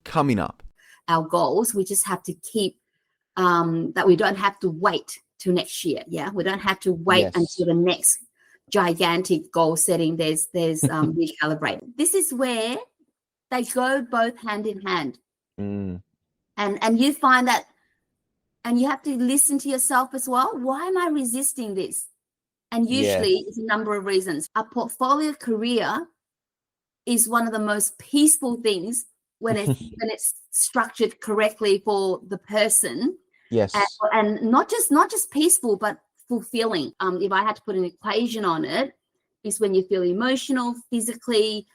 coming up? Our goals, we just have to keep that we don't have to wait till next year. Yeah, we don't have to wait until the next gigantic goal setting. There's recalibrate. This is where they go both hand in hand. And you find that, and you have to listen to yourself as well. Why am I resisting this? And usually it's a number of reasons. A portfolio career is one of the most peaceful things when it's structured correctly for the person. Yes. And not just peaceful, but fulfilling. If I had to put an equation on it, is when you feel emotionally, physically,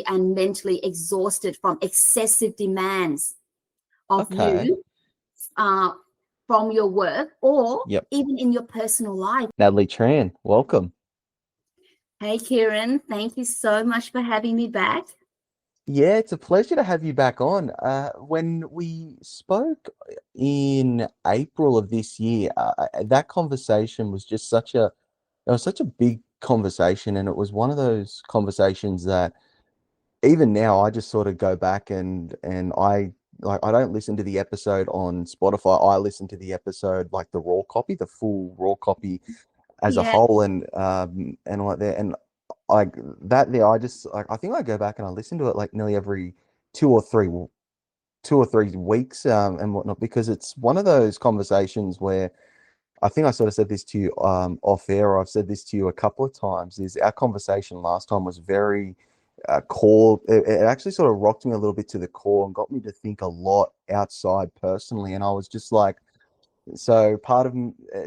and mentally exhausted from excessive demands of you from your work or even in your personal life. Natalie Tran, welcome. Hey, Kieran. Thank you so much for having me back. Yeah, it's a pleasure to have you back on. When we spoke in April of this year, that conversation was just such a big conversation, and it was one of those conversations that even now I just sort of go back and I don't listen to the episode on Spotify. I listen to the episode like the full raw copy as a whole, and like that, and like that there, I just I think I go back and I listen to it like nearly every 2 or 3 weeks and whatnot, because it's one of those conversations where I think I sort of said this to you off air, or I've said this to you a couple of times, is our conversation last time was very core. It actually sort of rocked me a little bit to the core and got me to think a lot outside personally. And I was just like, so I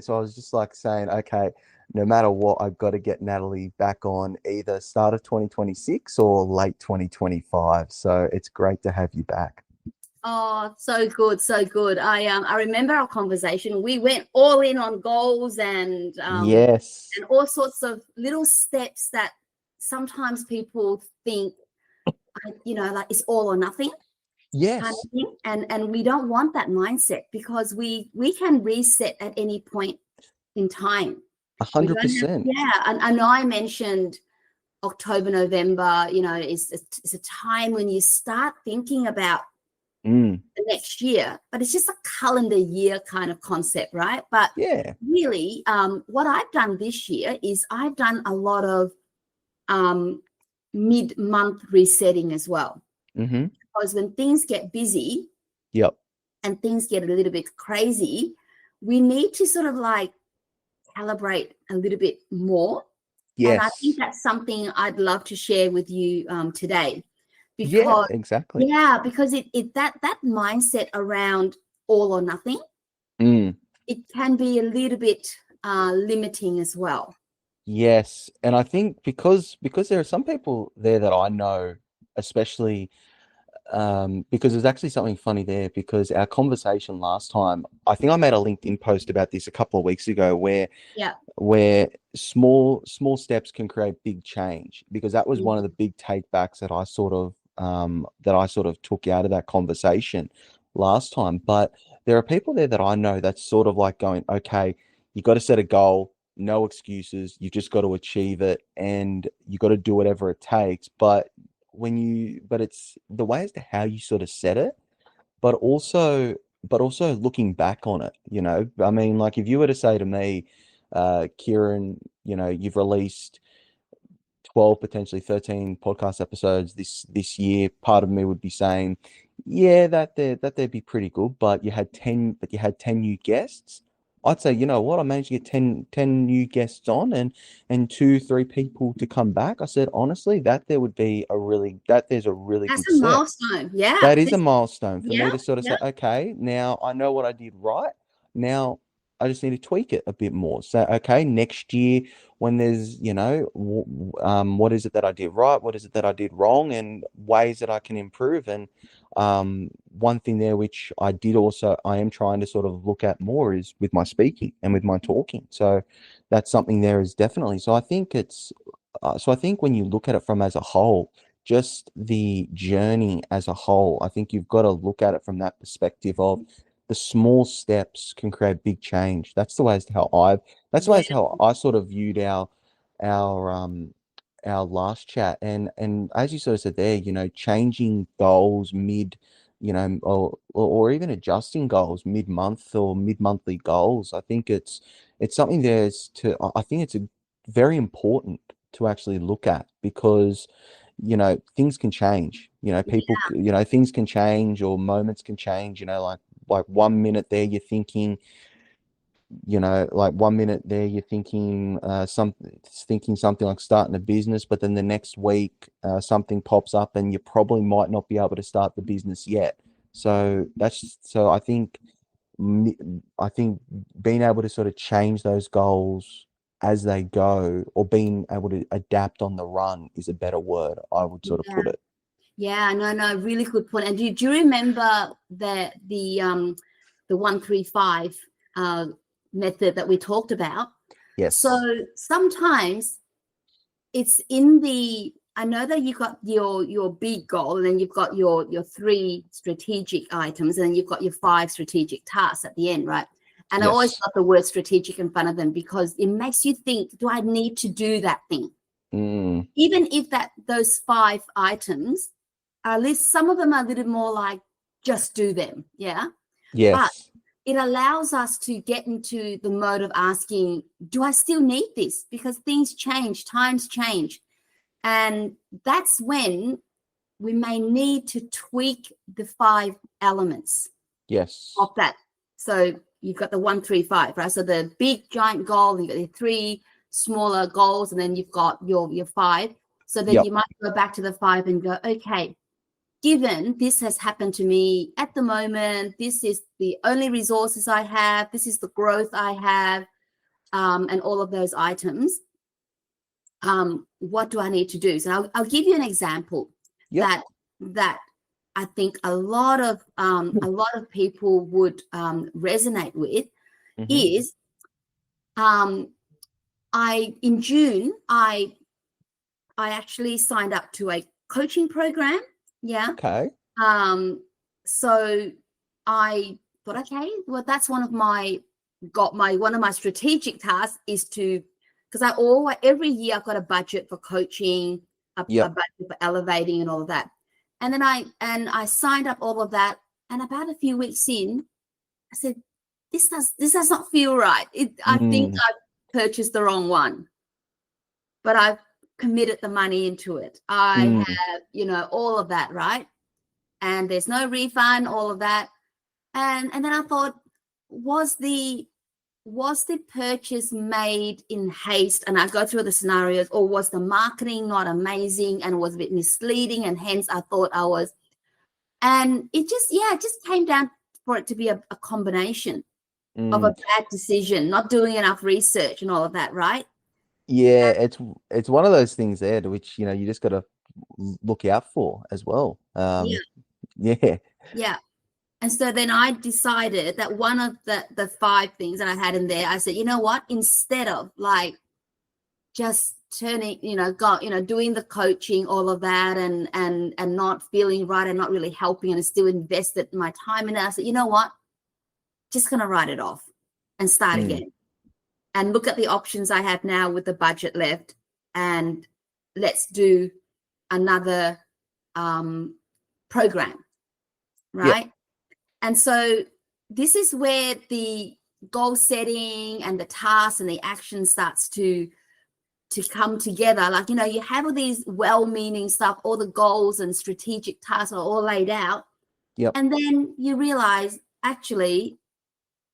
was just like saying, okay, no matter what, I've got to get Natalie back on either start of 2026 or late 2025. So it's great to have you back. Oh, so good, so good. I remember our conversation. We went all in on goals and and all sorts of little steps that sometimes people think, like it's all or nothing. Yes. Kind of thing. And we don't want that mindset, because we can reset at any point in time. 100%. And I know I mentioned October, November, it's a time when you start thinking about the next year, but it's just a calendar year kind of concept, right? But really, what I've done this year is I've done a lot of mid-month resetting as well. Because when things get busy and things get a little bit crazy, we need to sort of like calibrate a little bit more. And I think that's something I'd love to share with you today. Because, exactly. Because that mindset around all or nothing, it can be a little bit limiting as well. Yes, and I think because there are some people there that I know, especially because there's actually something funny there, because our conversation last time, I think I made a LinkedIn post about this a couple of weeks ago, where small steps can create big change, because that was one of the big takebacks that I sort of took out of that conversation last time. But there are people there that I know that's sort of like going, okay, you got to set a goal, no excuses, you just got to achieve it, and you got to do whatever it takes. But it's the way as to how you sort of set it, but also looking back on it, I mean, like if you were to say to me, Kieran, you've released 12, potentially 13 podcast episodes this year, part of me would be saying, yeah, that'd be pretty good, but you had 10 new guests. I'd say, you know what, I managed to get 10 new guests on and 2-3 people to come back. I said, honestly, there's a really That's good a milestone. Yeah. That is a milestone for me to sort of say, okay, now I know what I did right. Now I just need to tweak it a bit more. So, okay, next year when there's, what is it that I did right? What is it that I did wrong? And ways that I can improve. And one thing there, which I am trying to sort of look at more, is with my speaking and with my talking. So that's something there is definitely. So I think when you look at it from as a whole, just the journey as a whole, I think you've got to look at it from that perspective of the small steps can create big change. That's the way as to how I sort of viewed our last chat, and as you sort of said there, changing goals mid, or even adjusting goals mid-month or mid-monthly goals. I think it's something I think it's very important to actually look at, because things can change. Things can change, or moments can change. Like 1 minute there you're thinking, like 1 minute there you're thinking thinking something like starting a business, but then the next week something pops up and you probably might not be able to start the business yet. So I think being able to sort of change those goals as they go, or being able to adapt on the run, is a better word I would sort of Yeah. put it. Yeah, no, really good point. And do you remember the 135 method that we talked about? So Yes. sometimes it's in I know that you've got your big goal, and then you've got your 3 strategic items, and then you've got your 5 strategic tasks at the end, right? And I always Yes. got the word strategic in front of them, because it makes you think, do I need to do that thing? Mm, Even if those 5 items, at least some of them are a little more like, just do them, yeah? But yes. it allows us to get into the mode of asking, do I still need this? Because things change, times change. And that's when we may need to tweak the 5 elements Yes. of that. So you've got the 135, right? So the big giant goal, you've got the 3 smaller goals, and then you've got your 5. So then Yep. you might go back to the 5 and go, okay, given this has happened to me at the moment, this is the only resources I have, this is the growth I have, and all of those items, what do I need to do? So I'll give you an example Yep. that I think a lot of people would resonate with. Mm-hmm. Is in June I actually signed up to a coaching program. Yeah. Okay. So I thought, okay, well, that's one of my strategic tasks is to, because every year I've got a budget for coaching, a Yep. budget for elevating and all of that. And then I signed up all of that. And about a few weeks in, I said, this does not feel right. I think Mm, I've purchased the wrong one, but I've committed the money into it. I mm, have, all of that, right? And there's no refund, all of that. And then I thought, was the purchase made in haste? And I go through the scenarios, or was the marketing not amazing and was a bit misleading, and hence I thought I was. And it just came down for it to be a combination of a mm. bad decision, not doing enough research and all of that, right? Yeah, it's one of those things there to which, you just got to look out for as well. Yeah, Yeah. yeah. And so then I decided that one of the 5 things that I had in there, I said, you know what? Instead of like just turning, doing the coaching, all of that, and not feeling right and not really helping, and still invested my time in it, I said, you know what? Just gonna write it off and start Mm, again, and look at the options I have now with the budget left, and let's do another program, yep. right? And so this is where the goal setting and the tasks and the action starts to come together. Like, you have all these well-meaning stuff, all the goals and strategic tasks are all laid out. Yep. And then you realize, actually,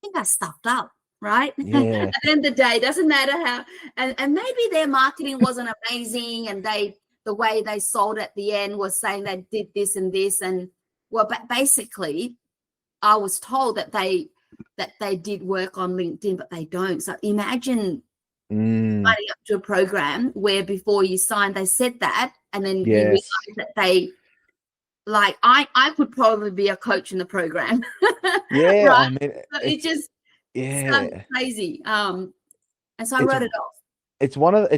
I think I stuffed up, right? At Yeah. the end of the day, it doesn't matter how, and maybe their marketing wasn't amazing, and the way they sold at the end was saying they did this and this. And well, but basically I was told that they did work on LinkedIn, but they don't. So imagine Mm, signing up to a program where before you signed, they said that, and then you yes. realize that they, like, I could probably be a coach in the program, Yeah, right? I mean, So it just sounds yeah. crazy. And so I It's wrote it off. it's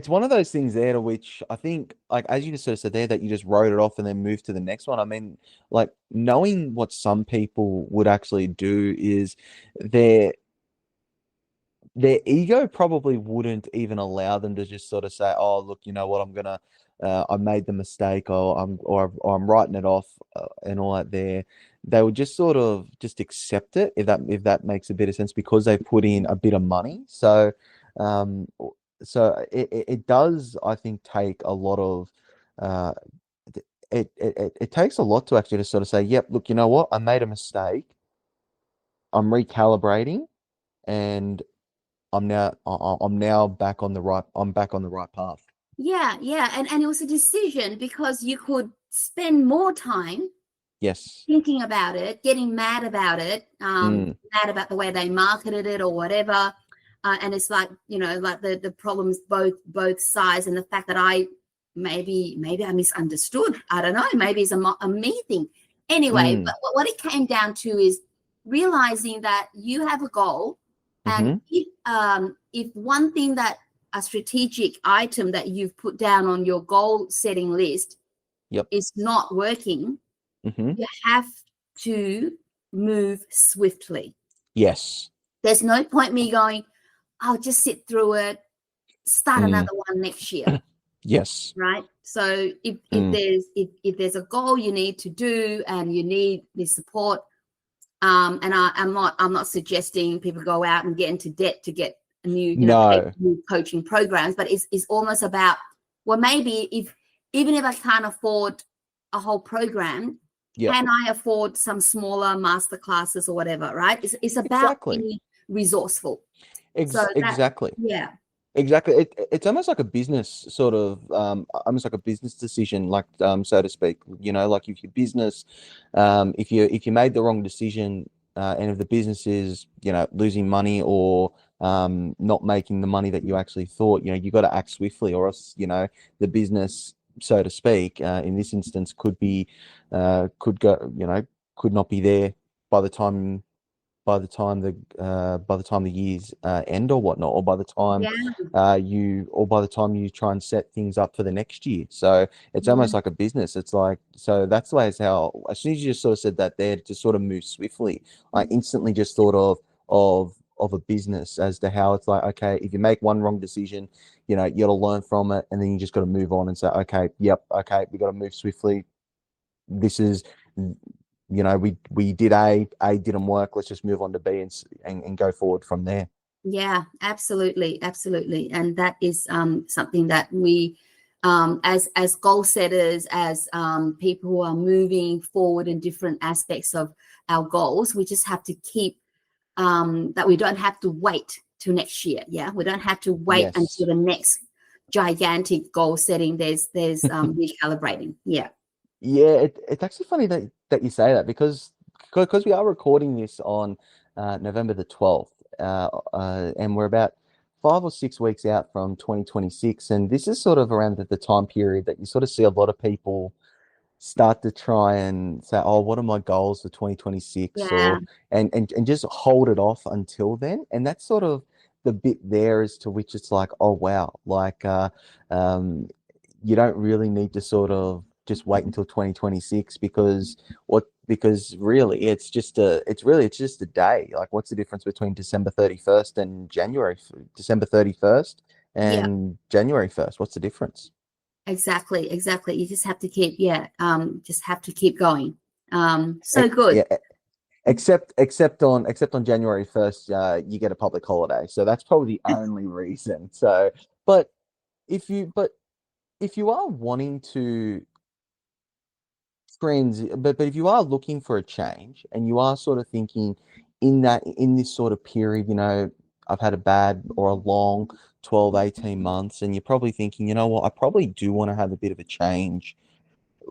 one of those things there to which I think, like as you just sort of said there, that you just wrote it off and then moved to the next one. I mean, like knowing what some people would actually do is their their ego probably wouldn't even allow them to just sort of say, oh, look, you know what, I'm gonna I made the mistake, or I'm writing it off, and all that there, they would just sort of just accept it, if that makes a bit of sense, because they put in a bit of money. Um, it does, I think, take a lot of, uh, it takes a lot to actually just sort of say, yep, look, you know what, I made a mistake. I'm recalibrating, and I'm now back on the right. I'm back on the right path. Yeah, yeah. And it was a decision because you could spend more time Yes. thinking about it, getting mad about it, Mm. mad about the way they marketed it or whatever. And it's like, like the problems both sides, and the fact that maybe I misunderstood. I don't know. Maybe it's a me thing. Anyway, Mm. but what it came down to is realizing that you have a goal, and Mm-hmm. if one thing, that a strategic item that you've put down on your goal setting list Yep. is not working, Mm-hmm. you have to move swiftly. Yes. There's no point me going, I'll just sit through it, start Mm. another one next year. Yes. Right. So if Mm. there's a goal you need to do and you need the support, and I'm not suggesting people go out and get into debt to get a new, pay No. for new coaching programs, but it's almost about, well, maybe even if I can't afford a whole program, Yep. can I afford some smaller master classes or whatever, right? It's about Exactly. being resourceful. So that, Exactly. yeah. Exactly. It's almost like a business sort of, almost like a business decision, like, so to speak. Like if your business, if you made the wrong decision, and if the business is, losing money, or not making the money that you actually thought, you got to act swiftly, or else, the business, so to speak, in this instance, could go, could not be there by the time by the time the years end, or whatnot, or Yeah. by the time you try and set things up for the next year. So it's Yeah. almost like a business. It's like, so that's the way, it's how, as soon as you just sort of said that there, to sort of move swiftly, I instantly just thought of a business, as to how it's like, okay, if you make one wrong decision, you got to learn from it, and then you just got to move on and say, okay, yep, okay, we got to move swiftly. This is, we did A didn't work, let's just move on to B, and go forward from there. Yeah, absolutely, absolutely. And that is something that we, as goal setters, as people who are moving forward in different aspects of our goals, we just have to keep that we don't have to wait till next year. Yeah, we don't have to wait until Yes. the next gigantic goal setting. There's recalibrating. Yeah. Yeah, it's actually funny that you say that, because we are recording this on November the 12th, and we're about 5 or 6 weeks out from 2026, and this is sort of around the time period that you sort of see a lot of people start to try and say, oh, what are my goals for 2026, Yeah. and just hold it off until then. And that's sort of the bit there, as to which it's like, oh wow, like, um you don't really need to sort of just wait until 2026, because really it's just a day. Like, what's the difference between December 31st and December 31st Yeah. and January 1st? What's the difference? Exactly. Exactly. You just have to keep. Yeah. Just have to keep going. So good. Yeah, except on January 1st, you get a public holiday, so that's probably the only reason. So, but if you are wanting to but if you are looking for a change, and you are sort of thinking, in this sort of period, I've had a bad or a long 12-18 months, and you're probably thinking, you know what, I probably do want to have a bit of a change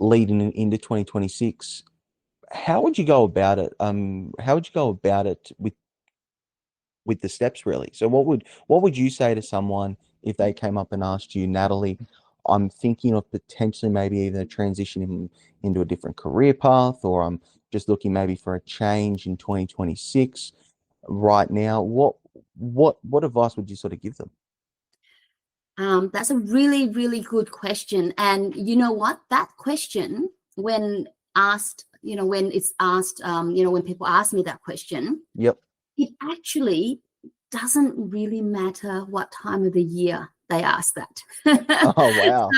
leading into 2026. How would you go about it? How would you go about it with the steps, really? So what would you say to someone if they came up and asked you, Natalie, I'm thinking of potentially maybe even transitioning into a different career path, or I'm just looking maybe for a change in 2026 right now. What advice would you sort of give them? That's a really, really good question. And you know what? That question, when asked, when it's asked, when people ask me that question, Yep. it actually doesn't really matter what time of the year they ask that. Oh, wow.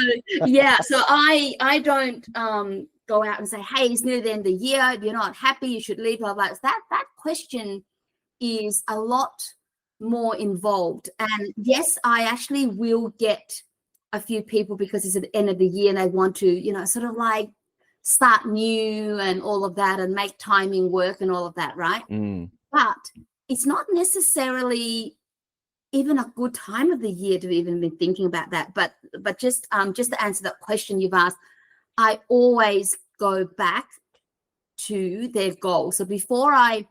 So I don't go out and say, hey, it's near the end of the year, if you're not happy, you should leave. Blah, blah. That question is a lot more involved. And yes, I actually will get a few people because it's at the end of the year and they want to, sort of like start new and all of that and make timing work and all of that, right? But it's not necessarily even a good time of the year to even be thinking about that. But just to answer that question you've asked, I always go back to their goal. So before I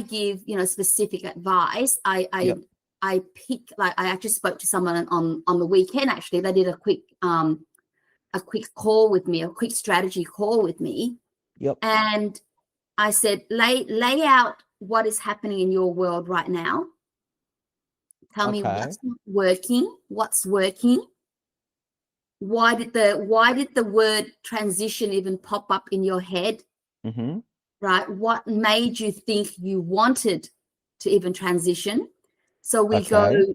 give specific advice, I pick, like, I actually spoke to someone on the weekend. Actually, they did a quick call with me, a quick strategy call with me. And I said, lay out what is happening in your world right now. Tell me what's not working, what's working. Why did the word transition even pop up in your head? Right? What made you think you wanted to even transition? So we go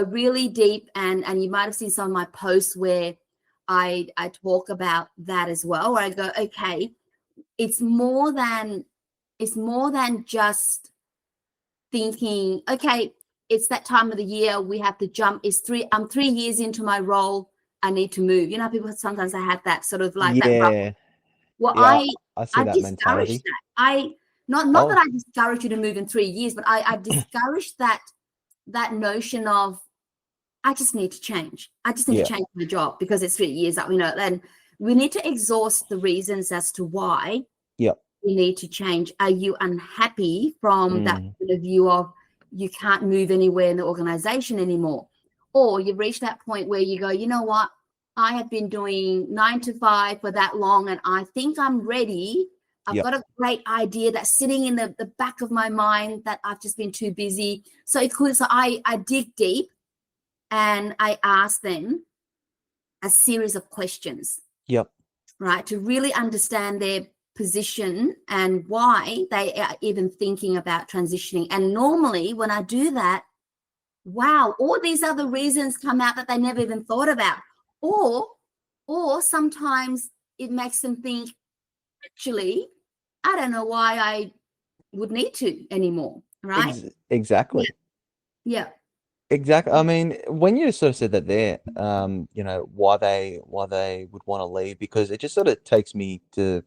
really deep, and you might have seen some of my posts where I talk about that as well, where I go, okay, it's more than just thinking, okay, it's that time of the year, we have to jump. I'm 3 years into my role, I need to move. People sometimes I have that sort of like that rough. Well, I see I that discourage mentality. that. Not that I discourage you to move in 3 years, but I discourage that notion of I just need to change. I just need to change my job because it's 3 years up, and we need to exhaust the reasons as to why we need to change. Are you unhappy from that point of view of you can't move anywhere in the organization anymore? Or you've reached that point where you go, you know what? I have been doing 9 to 5 for that long, and I think I'm ready. I've got a great idea that's sitting in the back of my mind that I've just been too busy. So I dig deep and I ask them a series of questions. Right, to really understand their position and why they are even thinking about transitioning. And normally when I do that, wow, all these other reasons come out that they never even thought about. Or sometimes it makes them think, actually, I don't know why I would need to anymore, right? Exactly. Exactly. I mean, when you sort of said that there, why they would want to leave, because it just sort of takes me to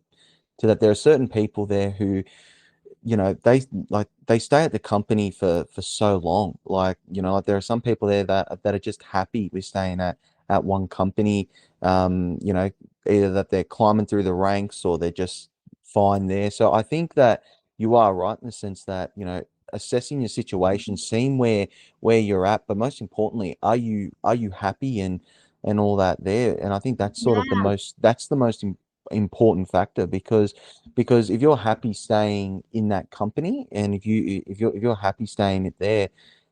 that there are certain people there who, they stay at the company for so long. Like, there are some people there that are just happy with staying at one company. Either that they're climbing through the ranks or they're just fine there. So I think that you are right in the sense that, assessing your situation, seeing where you're at, but most importantly, are you happy and all that there? And I think that's sort of the most important factor, because if you're happy staying in that company, and if you're happy staying it there,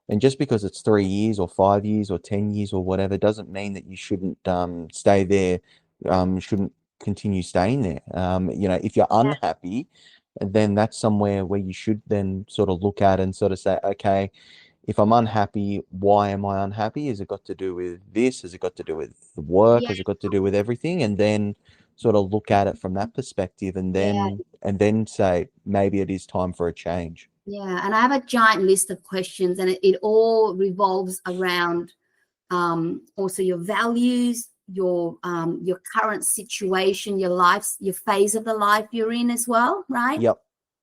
and just because it's 3 years or 5 years or 10 years or whatever doesn't mean that you shouldn't stay there, shouldn't continue staying there. If you're unhappy, then that's somewhere where you should then sort of look at and sort of say, okay, if I'm unhappy, why am I unhappy? Has it got to do with this? Has it got to do with the work? Has it got to do with everything? And then sort of look at it from that perspective, and then say maybe it is time for a change. And I have a giant list of questions, and it all revolves around also your values, your current situation, your life, your phase of the life you're in as well, right?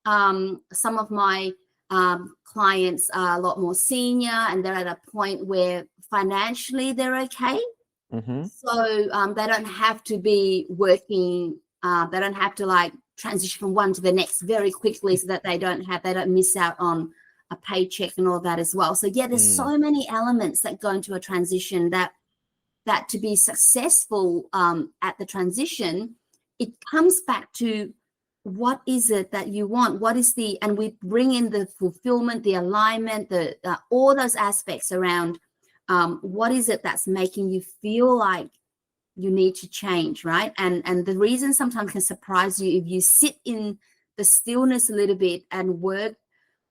Some of my clients are a lot more senior, and they're at a point where financially they're okay. So they don't have to be working. They don't have to like transition from one to the next very quickly, so that they don't miss out on a paycheck and all that as well. So there's so many elements that go into a transition that to be successful at the transition, it comes back to what is it that you want? What is and we bring in the fulfillment, the alignment, all those aspects around what is it that's making you feel like you need to change, right? And the reason sometimes can surprise you if you sit in the stillness a little bit and work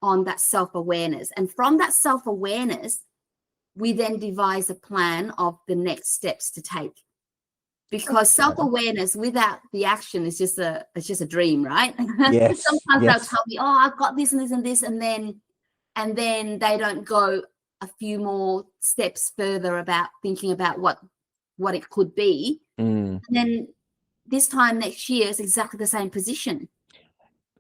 on that self-awareness. And from that self-awareness, we then devise a plan of the next steps to take. Because self-awareness without the action is just a dream, right? Yes. Sometimes they'll Yes. tell me, oh, I've got this and this and this, and then they don't go a few more steps further about thinking about what it could be. Mm. And then this time next year is exactly the same position.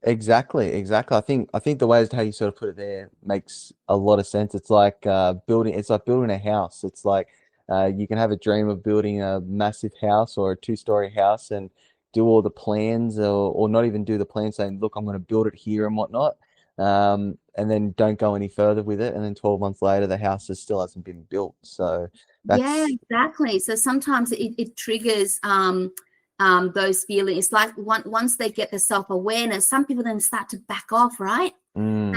Exactly. I think the way how you sort of put it there makes a lot of sense. It's like building a house. It's like you can have a dream of building a massive house or a two-story house and do all the plans or not even do the plans, saying, look, I'm going to build it here and whatnot. And then don't go any further with it. And then 12 months later, the house still hasn't been built. So Yeah, that's exactly. So sometimes it triggers those feelings. It's like once they get the self-awareness, some people then start to back off, right? And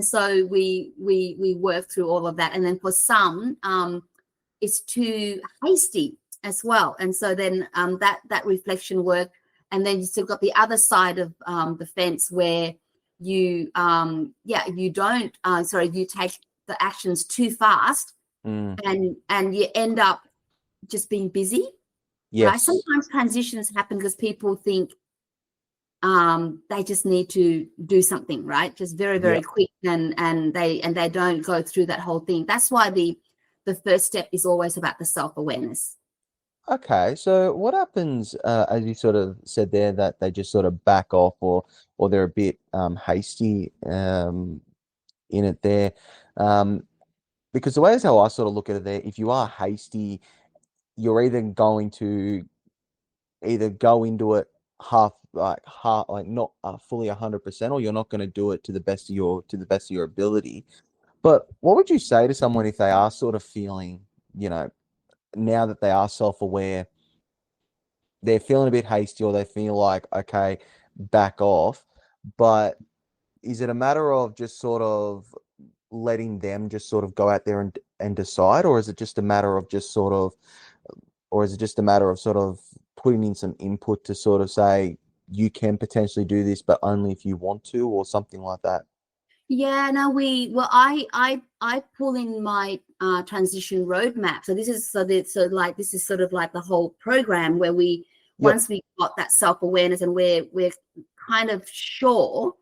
so we work through all of that. And then for some, it's too hasty as well. And so then that reflection work, and then you still got the other side of the fence where you you take the actions too fast, and you end up just being busy. Right. yes. Sometimes transitions happen because people think they just need to do something, right? Just very, very Yep. quick, and they don't go through that whole thing. That's why the first step is always about the self-awareness. Okay, so what happens, as you sort of said there, that they just sort of back off or they're a bit hasty in it there? Because the way is how I sort of look at it there, if you are hasty, you're either going to either go into it half like not fully 100%, or you're not going to do it to the best of your ability. But what would you say to someone if they are sort of feeling, now that they are self-aware, they're feeling a bit hasty or they feel like, okay, back off. But is it a matter of just sort of letting them just sort of go out there and decide, or is it just a matter of sort of putting in some input to sort of say, you can potentially do this, but only if you want to, or something like that? Yeah, no, I pull in my transition roadmap. So this is this is sort of like the whole program where Yep. once we got that self-awareness and we're kind of sure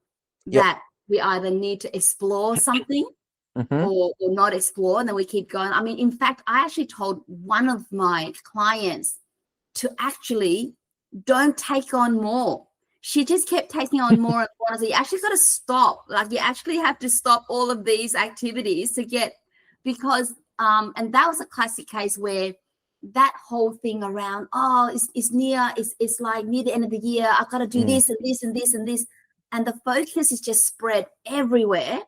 Yep. that we either need to explore something Mm-hmm. or not explore, and then we keep going. I mean, in fact, I actually told one of my clients to actually don't take on more. She just kept taking on more and more. So you actually got to stop. Like, you actually have to stop all of these activities to get, because and that was a classic case where that whole thing around, it's like near the end of the year, I've got to do this and this and this and this, and the focus is just spread everywhere.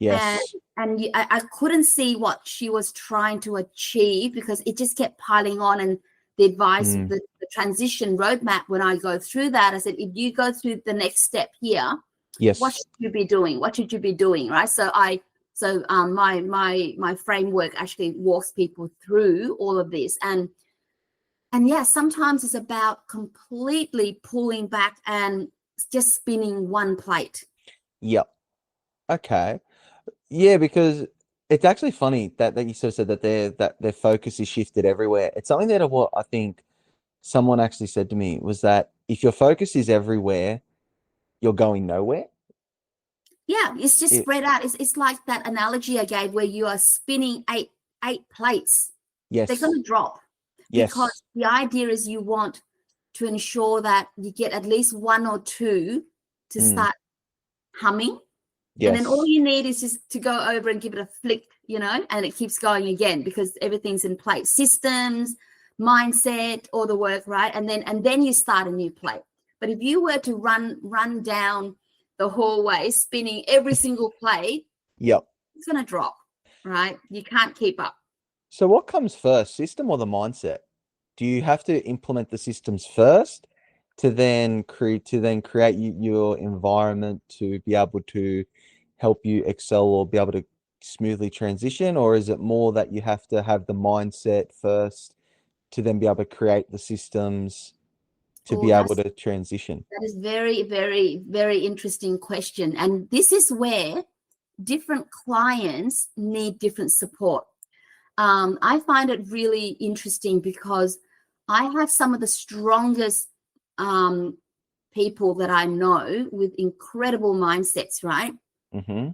Yes. And I couldn't see what she was trying to achieve because it just kept piling on. And the advice, the transition roadmap, when I go through that, I said, if you go through the next step here, Yes. what should you be doing? What should you be doing? Right. So my framework actually walks people through all of this. And yeah, sometimes it's about completely pulling back and just spinning one plate. Yep. Okay. Yeah, because it's actually funny that you sort of said that their focus is shifted everywhere. It's something that what I think someone actually said to me was that if your focus is everywhere, you're going nowhere. Yeah, it's just spread out. It's like that analogy I gave where you are spinning eight plates. Yes. They're going to drop. Yes. Because the idea is you want to ensure that you get at least one or two to start humming. Yes. And then all you need is just to go over and give it a flick, and it keeps going again because everything's in place. Systems, mindset, all the work, right? And then you start a new plate. But if you were to run down the hallway spinning every single plate, yep, it's going to drop, right? You can't keep up. So what comes first, system or the mindset? Do you have to implement the systems first to then create your environment to be able to help you excel or be able to smoothly transition? Or is it more that you have to have the mindset first to then be able to create the systems to be able to transition? That is very, very, very interesting question. And this is where different clients need different support. I find it really interesting because I have some of the strongest people that I know with incredible mindsets, right? Mm-hmm.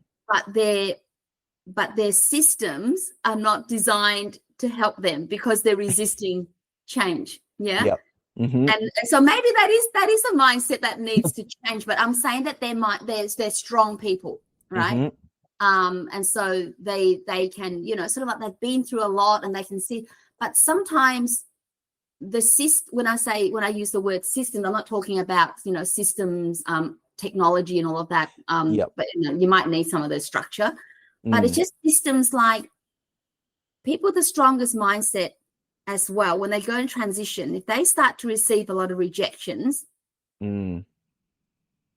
But their systems are not designed to help them because they're resisting change. Yeah. Yep. Mm-hmm. And so maybe that is a mindset that needs to change. But I'm saying that they're strong people, right? Mm-hmm. And so they can, sort of like they've been through a lot and they can see. But sometimes when I use the word system, I'm not talking about systems, technology and all of that. Yep. But you might need some of the structure. But it's just systems like people with the strongest mindset as well. When they go in transition, if they start to receive a lot of rejections,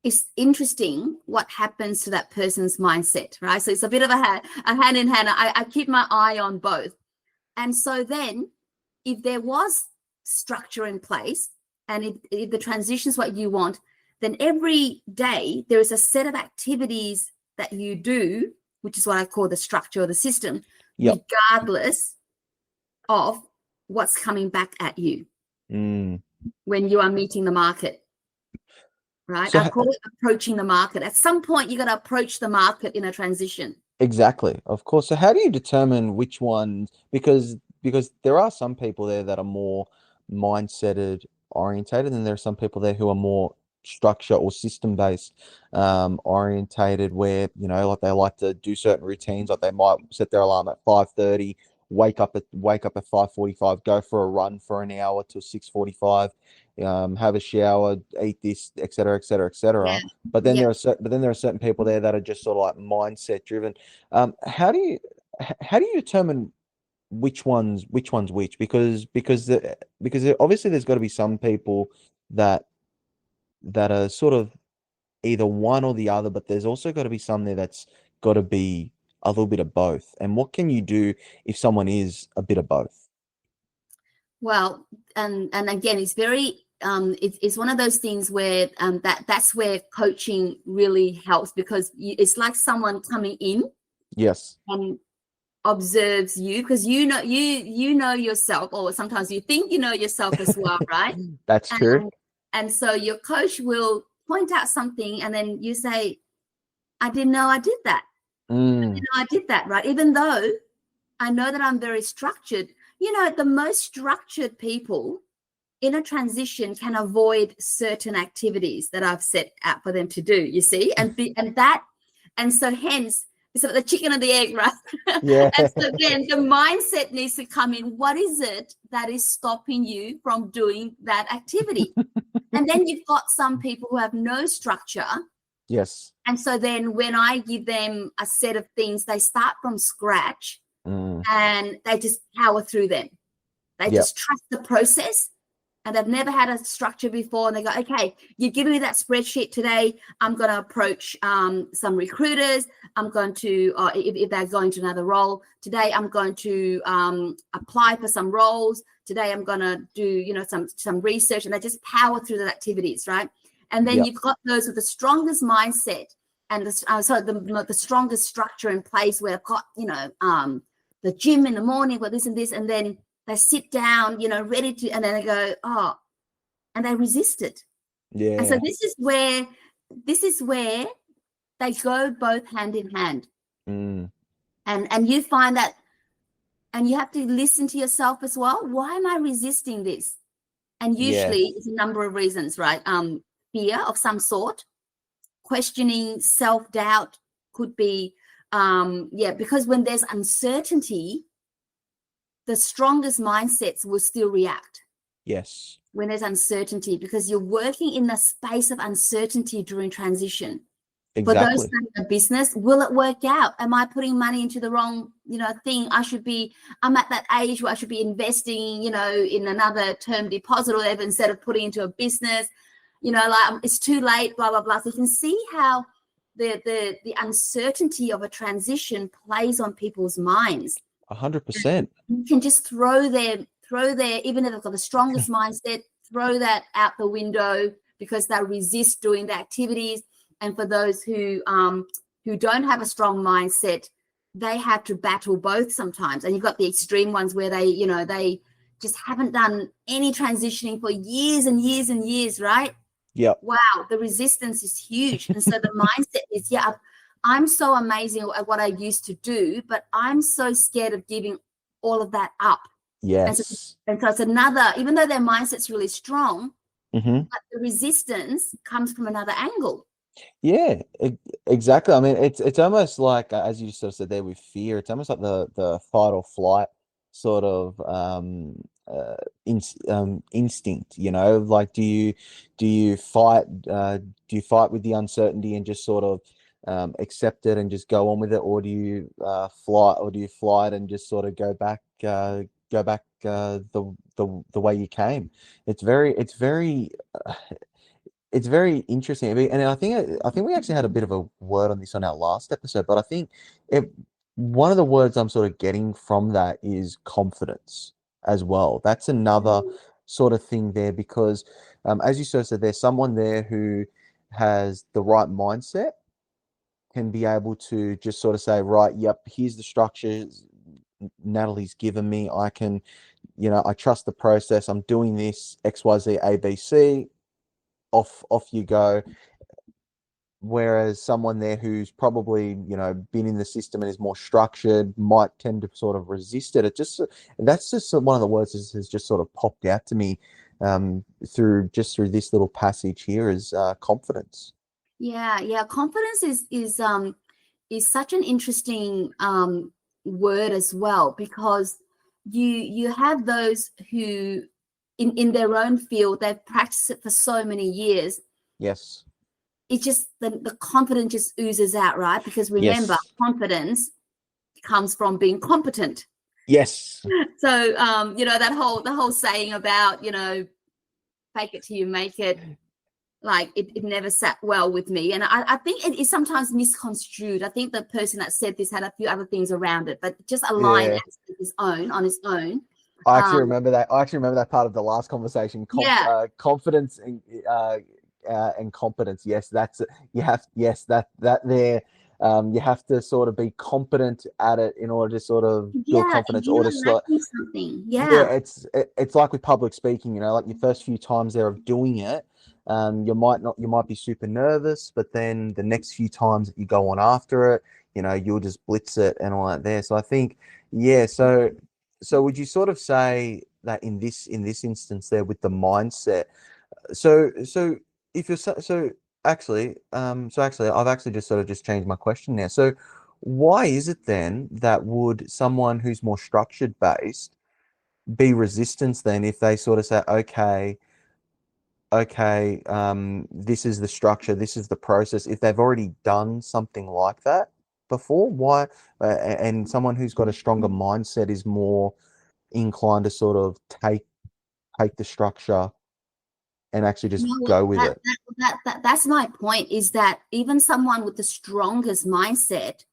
it's interesting what happens to that person's mindset, right? So it's a bit of a hand in hand. I keep my eye on both. And so then if there was structure in place and if the transition is what you want, then every day there is a set of activities that you do, which is what I call the structure or the system, regardless of what's coming back at you when you are meeting the market. Right. So I call it approaching the market. At some point, you got to approach the market in a transition. Exactly. Of course. So how do you determine which ones, because there are some people there that are more mindset orientated, and there are some people there who are more structure or system based orientated, where like they like to do certain routines, like they might set their alarm at 5:30, wake up at 5:45, go for a run for an hour till 6:45, have a shower, eat this, etc., etc., etc. But then there are certain people there that are just sort of like mindset driven. How do you determine which one's which? Because obviously there's got to be some people that are sort of either one or the other, but there's also got to be some there that's got to be a little bit of both. And what can you do if someone is a bit of both? Well, and again, it's very it's one of those things where that's where coaching really helps, because it's like someone coming in, yes, and observes you, because you know yourself, or sometimes you think you know yourself as well, right? That's true. And so your coach will point out something, and then you say, "I didn't know I did that. I didn't know I did that," right? Even though I know that I'm very structured. The most structured people in a transition can avoid certain activities that I've set out for them to do, you see, and so hence it's like the chicken and the egg, right? Yeah. And so then the mindset needs to come in. What is it that is stopping you from doing that activity? And then you've got some people who have no structure. Yes. And so then when I give them a set of things, they start from scratch and they just power through them. They just trust the process, and they've never had a structure before. And they go, okay, you've given me that spreadsheet today. I'm going to approach some recruiters. I'm going to, if they're going to another role today, I'm going to apply for some roles. Today, I'm going to do, some research, and they just power through the activities, right? And then you've got those with the strongest mindset and the strongest structure in place, where I've got, the gym in the morning, but this and this, and then they sit down, ready to, and then they go, oh, and they resist it. Yeah. And so this is where they go both hand in hand. And you find that, and you have to listen to yourself as well. Why am I resisting this? And usually it's a number of reasons, right? Fear of some sort, questioning, self-doubt could be, because when there's uncertainty, the strongest mindsets will still react. Yes. When there's uncertainty, because you're working in the space of uncertainty during transition. Exactly. For those in the business, will it work out? Am I putting money into the wrong, thing? I'm at that age where I should be investing, in another term deposit or whatever, instead of putting into a business, like it's too late, blah, blah, blah. So you can see how the uncertainty of a transition plays on people's minds. 100%. You can just throw their, even if they've got the strongest mindset, throw that out the window because they resist doing the activities. And for those who who don't have a strong mindset, they have to battle both sometimes. And you've got the extreme ones where they just haven't done any transitioning for years and years and years, right? Yep. Wow, the resistance is huge. And so the mindset is, I'm so amazing at what I used to do, but I'm so scared of giving all of that up. Yes. And so it's another, even though their mindset's really strong, Mm-hmm. but the resistance comes from another angle. Yeah, exactly. I mean, it's almost like, as you sort of said there with fear, it's almost like the fight or flight sort of instinct, like do you fight with the uncertainty and just sort of accept it and just go on with it, or do you fly it and just sort of go back the way you came? It's very interesting. And I think we actually had a bit of a word on this on our last episode, but I think one of the words I'm sort of getting from that is confidence as well. That's another sort of thing there, because as you sort of said, there's someone there who has the right mindset, can be able to just sort of say, right, yep, here's the structure Natalie's given me. I can, I trust the process. I'm doing this X, Y, Z, A, B, C. Off you go. Whereas someone there who's probably been in the system and is more structured might tend to sort of resist it. That's just one of the words that has just sort of popped out to me through this little passage here, is confidence. Yeah. Confidence is such an interesting word as well, because you have those who in their own field, they've practiced it for so many years. Yes. It's just the confidence just oozes out, right? Because remember, Yes. confidence comes from being competent. Yes. So the whole saying about fake it till you make it, like it never sat well with me. And I think it is sometimes misconstrued. I think the person that said this had a few other things around it, but just a line Yeah. on its own. I actually remember that. Part of the last conversation. Confidence and competence. Yes, that's it. That there. You have to sort of be competent at it in order to sort of build confidence, You or are to start. lacking something. Yeah, it's like with public speaking. Like your first few times there of doing it, you might be super nervous, but then the next few times that you go on after it, you'll just blitz it and all that there. So I think, yeah. So would you sort of say that in this instance there with the mindset? So if you're so actually I've actually just changed my question now. So why is it then that would someone who's more structured based be resistance then, if they sort of say, okay, this is the structure, this is the process, if they've already done something like that before? Why? And someone who's got a stronger mindset is more inclined to sort of take the structure and actually just go with it. That's my point, is that even someone with the strongest mindset,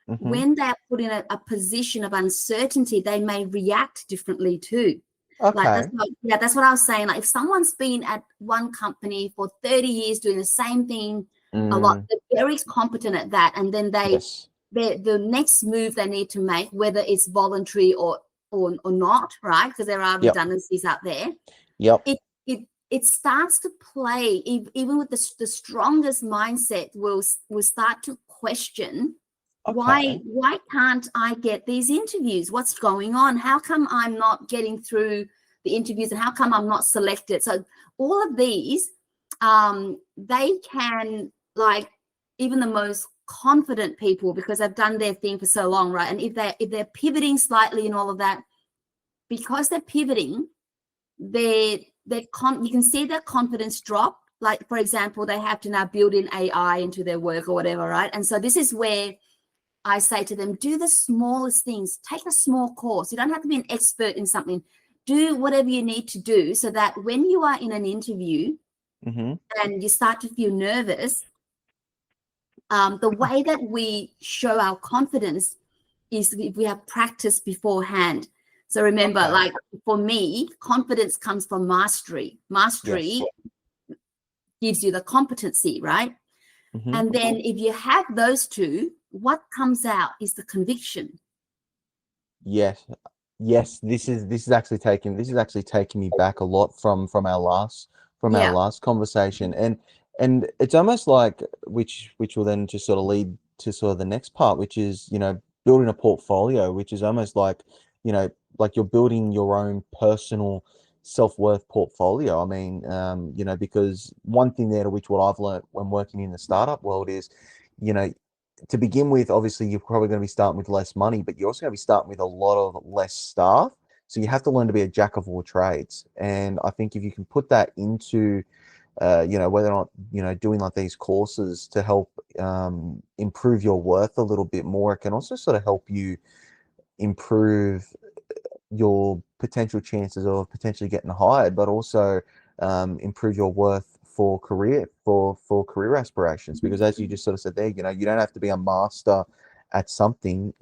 Mm-hmm. when they're put in a position of uncertainty, they may react differently too. Okay. That's what I was saying. Like if someone's been at one company for 30 years doing the same thing a lot, they're very competent at that, and then Yes. the next move they need to make, whether it's voluntary or not, right? Because there are Yep. redundancies out there. Yep. It starts to play, even with the strongest mindset will start to question, Okay. why can't I get these interviews? What's going on? How come I'm not getting through the interviews, and how come I'm not selected? So all of these, they can, like, even the most confident people, because they've done their thing for so long, right? And if they're pivoting slightly and all of that, because they're pivoting, you can see their confidence drop. Like, for example, they have to now build in AI into their work or whatever, right? And so this is where I say to them, do the smallest things. Take a small course. You don't have to be an expert in something. Do whatever you need to do, so that when you are in an interview and you start to feel nervous, the way that we show our confidence is if we have practice beforehand. So remember, like for me, confidence comes from mastery. Mastery gives you the competency, right? Hmm. And then if you have those two, what comes out is the conviction. Yes, yes. This is actually taking me back a lot from our Yeah. last conversation, and it's almost like which will then just sort of lead to sort of the next part, which is building a portfolio, which is almost like like you're building your own personal self-worth portfolio. I mean, because one thing there to which what I've learned when working in the startup world is, you know, to begin with, obviously, you're probably going to be starting with less money, but you're also going to be starting with a lot of less staff. So you have to learn to be a jack of all trades. And I think if you can put that into, whether or not, doing like these courses to help improve your worth a little bit more, it can also sort of help you improve your potential chances of potentially getting hired, but also improve your worth for career aspirations. Because as you just sort of said there, you don't have to be a master at something,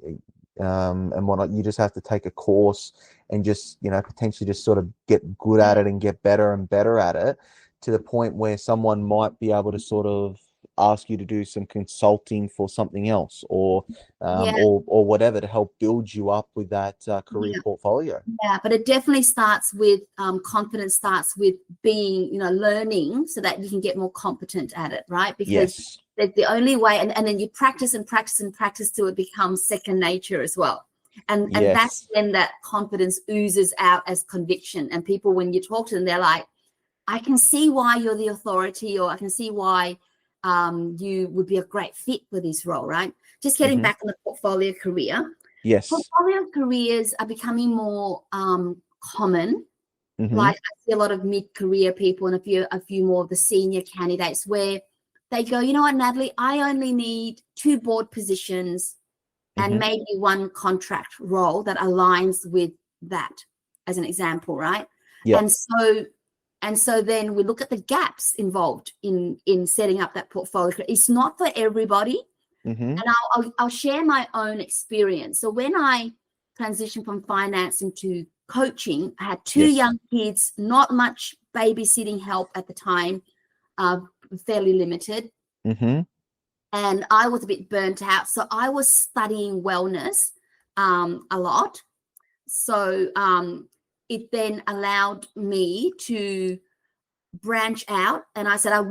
and whatnot. You just have to take a course and just potentially just sort of get good at it and get better and better at it to the point where someone might be able to sort of ask you to do some consulting for something else, Yeah. or whatever, to help build you up with that career Yeah. portfolio. Yeah, but it definitely starts with confidence, starts with being, learning so that you can get more competent at it, right? Because Yes. that's the only way, and then you practice and practice and practice till it becomes second nature as well. And that's Yes. when that confidence oozes out as conviction. And people, when you talk to them, they're like, I can see why you're the authority, or I can see why you would be a great fit for this role, right? Just getting Hmm. back on the portfolio career. Yes. Portfolio careers are becoming more common. Hmm. Like I see a lot of mid-career people and a few more of the senior candidates where they go, you know what, Natalie, I only need 2 board positions and Hmm. maybe 1 contract role that aligns with that, as an example, right? Yep. And so then we look at the gaps involved in setting up that portfolio. It's not for everybody. Hmm. And I'll share my own experience. So when I transitioned from finance into coaching, I had 2 Yes. young kids, not much babysitting help at the time, uh, fairly limited. Hmm. And I was a bit burnt out. So I was studying wellness a lot. So it then allowed me to branch out. And I said, I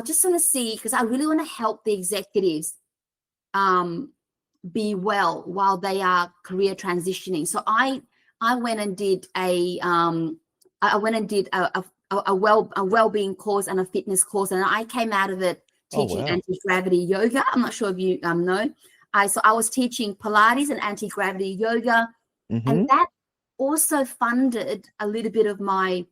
just want to see, because I really want to help the executives be well while they are career transitioning. So I went and did a well-being course and a fitness course, and I came out of it Oh, teaching wow. anti-gravity yoga. I'm not sure if you know. I was teaching Pilates and anti-gravity yoga, and Hmm. that also funded a little bit of my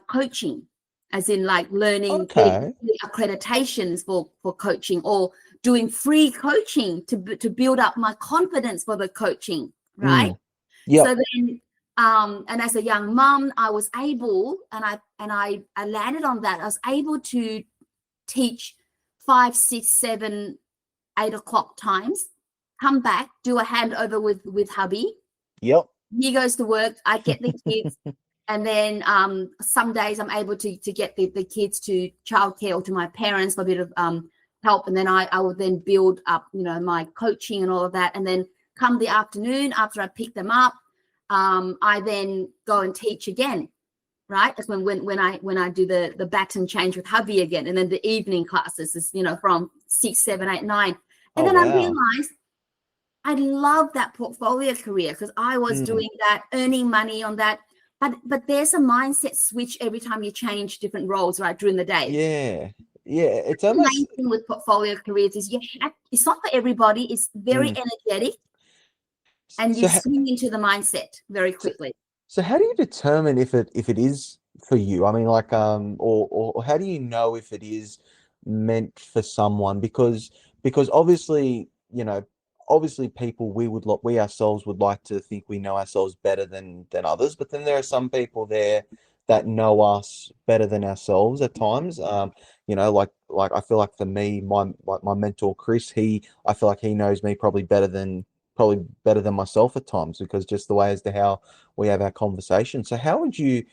coaching, as in like learning, getting Okay. accreditations for coaching, or doing free coaching to build up my confidence for the coaching, right? Mm. Yep. So then and as a young mom, I was able, and I landed on that. I was able to teach 5, 6, 7, 8 o'clock times, come back, do a handover with hubby. Yep. He goes to work, I get the kids, and then some days I'm able to get the kids to childcare or to my parents for a bit of help, and then I will then build up my coaching and all of that, and then come the afternoon after I pick them up, I then go and teach again, right? That's when I do the baton change with hubby again, and then the evening classes is from 6, 7, 8, 9, and Oh, then I wow. realized I love that portfolio career because I was Mm. doing that, earning money on that. But there's a mindset switch every time you change different roles, right, during the day. Yeah. Yeah. It's The almost. main thing with portfolio careers is it's not for everybody. It's very Mm. energetic, and you So, swing into the mindset very so, quickly. so how do you determine if it is for you? I mean, like, or how do you know if it is meant for someone? Because obviously, obviously people we ourselves would like to think we know ourselves better than others, but then there are some people there that know us better than ourselves at times. Like I feel like for me, my mentor Chris, I feel like he knows me probably better than myself at times, because just the way as to how we have our conversation. So how would you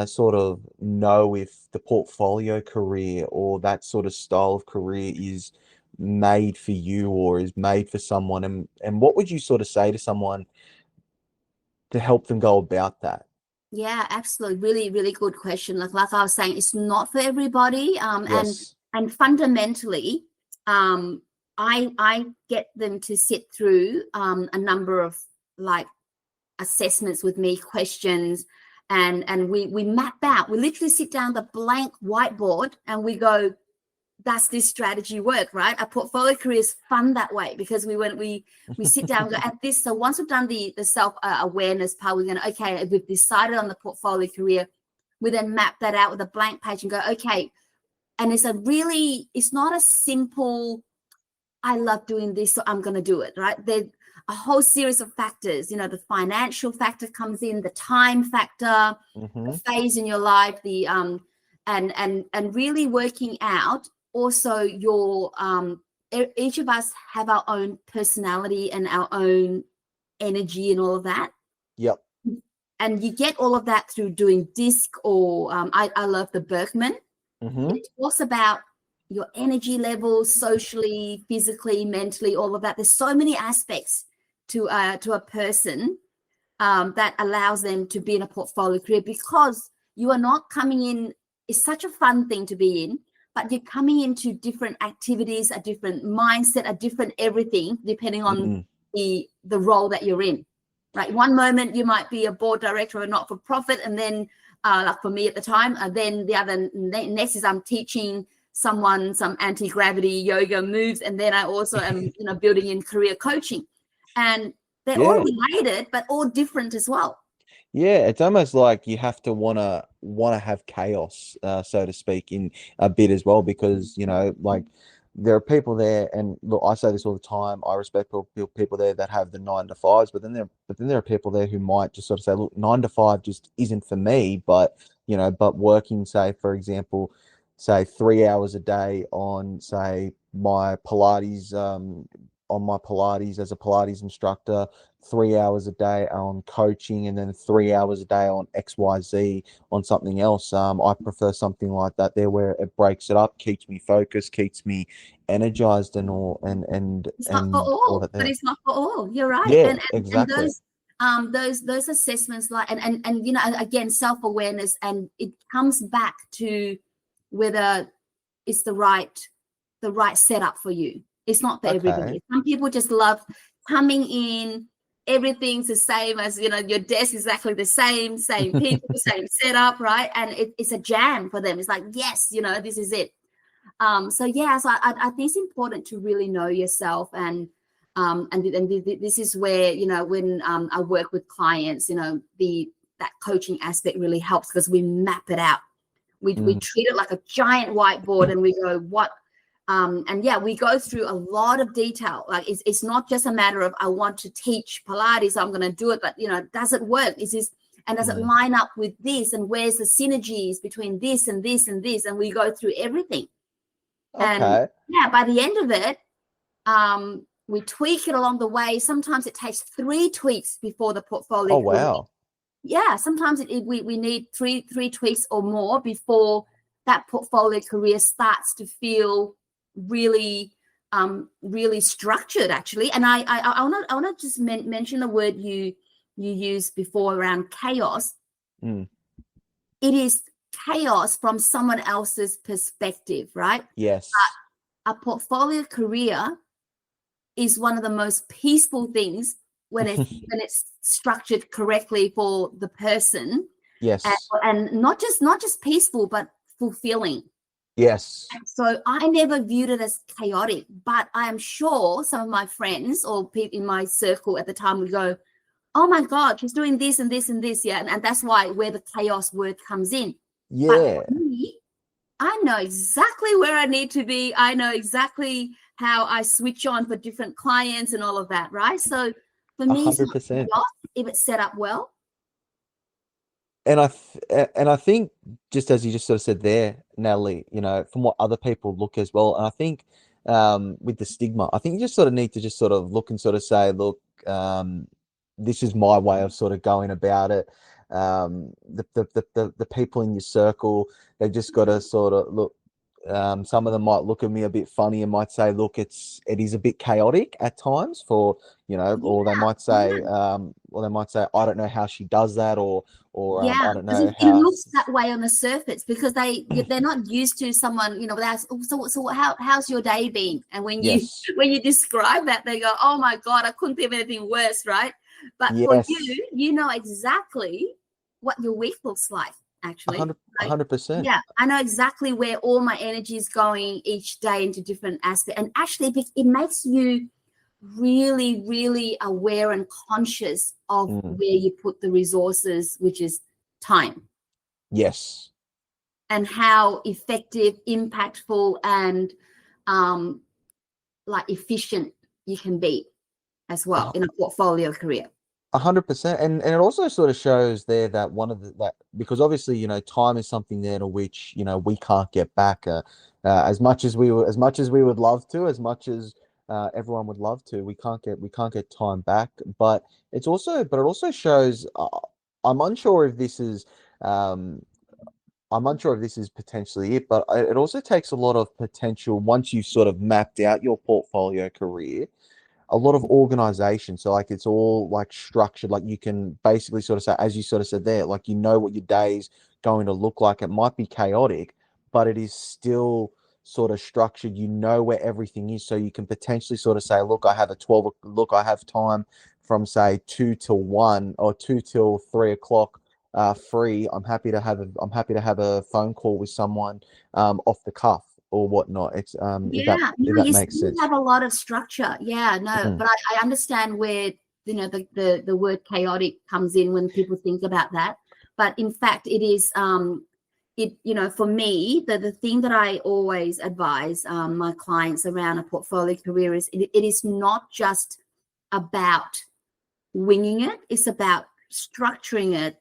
sort of know if the portfolio career or that sort of style of career is made for you or is made for someone? And what would you sort of say to someone to help them go about that? Yeah, absolutely. Really, really good question. Like I was saying, it's not for everybody. Yes. And fundamentally, I get them to sit through a number of like assessments with me, questions, and we map out. We literally sit down the blank whiteboard and we go, does this strategy work, right? A portfolio career is fun that way because we sit down and go at this. So once we've done the self awareness part, we're going to, okay, we've decided on the portfolio career. We then map that out with a blank page and go, okay. And it's not a simple, I love doing this, so I'm going to do it, right? There's a whole series of factors. The financial factor comes in, the time factor, the Mm-hmm. phase in your life, the and really working out also your each of us have our own personality and our own energy and all of that. Yep. And you get all of that through doing DISC or I love the Berkman. Mm-hmm. It talks about your energy levels, socially, physically, mentally, all of that. There's so many aspects to a person that allows them to be in a portfolio career because you are not coming in. It's such a fun thing to be in, but you're coming into different activities, a different mindset, a different everything, depending on Mm. the role that you're in. Right. One moment you might be a board director of a not-for-profit, and then like for me at the time, then the other next is I'm teaching someone some anti-gravity yoga moves, and then I also am building in career coaching, and they're all Yeah. related but all different as well. Yeah, it's almost like you have to wanna have chaos, so to speak, in a bit as well, because like there are people there, and look, I say this all the time. I respect people there that have the 9 to 5s, but then there are people there who might just sort of say, look, 9 to 5 just isn't for me. But working, say for example, say 3 hours a day on say my Pilates as a Pilates instructor, 3 hours a day on coaching, and then 3 hours a day on XYZ on something else. I prefer something like that there where it breaks it up, keeps me focused, keeps me energized and all It's not for and all all, that but there. it's not for all. You're right. Yeah, And exactly. those assessments, like and again, self-awareness, and it comes back to whether it's the right setup for you. It's not for Okay. everybody. Some people just love coming in, everything's the same as your desk is exactly the same people, same setup, right? And it's a jam for them. It's like, yes, this is it. So yeah, so I think it's important to really know yourself, and this is where when I work with clients, that coaching aspect really helps because we map it out. We Mm, treat it like a giant whiteboard, and we go what. And yeah, we go through a lot of detail. Like it's not just a matter of I want to teach Pilates, so I'm going to do it, but does it work? Is this, and does it mm. line up with this? And where's the synergies between this and this and this? And we go through everything. And Okay. yeah, by the end of it, we tweak it along the way. Sometimes it takes 3 tweaks before the portfolio Oh career. wow. Yeah, sometimes we need three tweaks or more before that portfolio career starts to feel really really structured, actually. And I want to just mention the word you used before around chaos. Mm. It is chaos from someone else's perspective, right? Yes. A portfolio career is one of the most peaceful things when it's structured correctly for the person, and, Yes. and not just peaceful but fulfilling. Yes. So I never viewed it as chaotic, but I am sure some of my friends or people in my circle at the time would go, oh my god, she's doing this and this and this, yeah, and that's where the chaos word comes in. But Yeah. for me, I know exactly where I need to be. I know exactly how I switch on for different clients and all of that, right? So for A me, it's hundred not percent. chaos if it's set up well. And I think, just as you just sort of said there, Natalie, from what other people look as well, and I think with the stigma, I think you just sort of need to just sort of look and sort of say, look, this is my way of sort of going about it. the people in your circle, they just got to sort of look. Some of them might look at me a bit funny and might say, "Look, it is a bit chaotic at times for, or they Yeah, might say, I don't know how she does that, or yeah, I don't because know it how." looks that way on the surface because they're not used to someone, that's, "Oh, so how's your day been?" And when you Yes, when you describe that, they go, "Oh my God, I couldn't think of anything worse," right? But for yes, you, you know exactly what your week looks like, actually. a Like, 100%. yeah, I know exactly where all my energy is going each day into different aspects. And actually, it makes you really, really aware and conscious of Mm. where you put the resources, which is time, Yes. and how effective, impactful, and um, like efficient you can be as well in a portfolio career. 100%, and it also sort of shows there that one of the that because obviously time is something there to which we can't get back, as much as we would love to, as much as everyone would love to, we can't get time back. But it also shows, I'm unsure if this is um I'm unsure if this is potentially it, but it also takes a lot of potential once you've sort of mapped out your portfolio career, a lot of organization. So like it's all like structured, like you can basically sort of say, as you sort of said there, like what your day's going to look like. It might be chaotic, but it is still sort of structured. You know where everything is. So you can potentially sort of say, look, I have time from say 2 till 1 or 2 till 3 o'clock free. I'm happy to have a phone call with someone off the cuff or whatnot. It's Yeah, if no, that you makes still sense. have a lot of structure. Yeah, no, Mm, but I understand where the word chaotic comes in when people think about that. But in fact, it is for me, the thing that I always advise my clients around a portfolio career is it is not just about winging it. It's about structuring it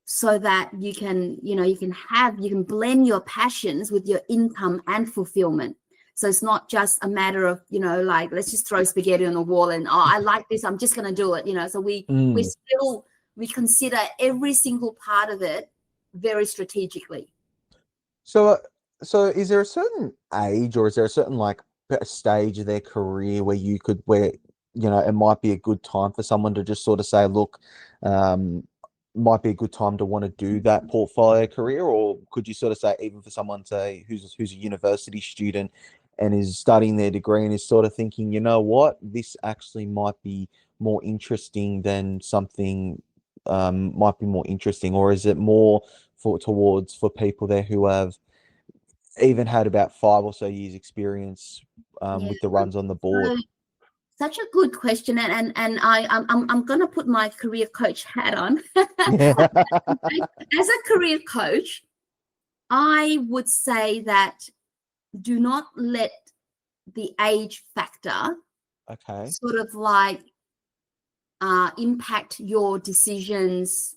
so that you can blend your passions with your income and fulfillment. So it's not just a matter of like, let's just throw spaghetti on the wall and, oh, I like this, I'm just going to do it. So mm. we consider every single part of it very strategically. So, so is there a certain age, or is there a certain like stage of their career where it might be a good time for someone to just sort of say, look, um, might be a good time to want to do that portfolio career, or could you sort of say even for someone say who's a university student and is studying their degree and is sort of thinking, you know what, this actually might be more interesting than something might be more interesting, or is it more for people there who have even had about 5 or so years experience Yeah. with the runs on the board? So such a good question, and I'm going to put my career coach hat on. As a career coach, I would say that do not let the age factor Okay. sort of like impact your decisions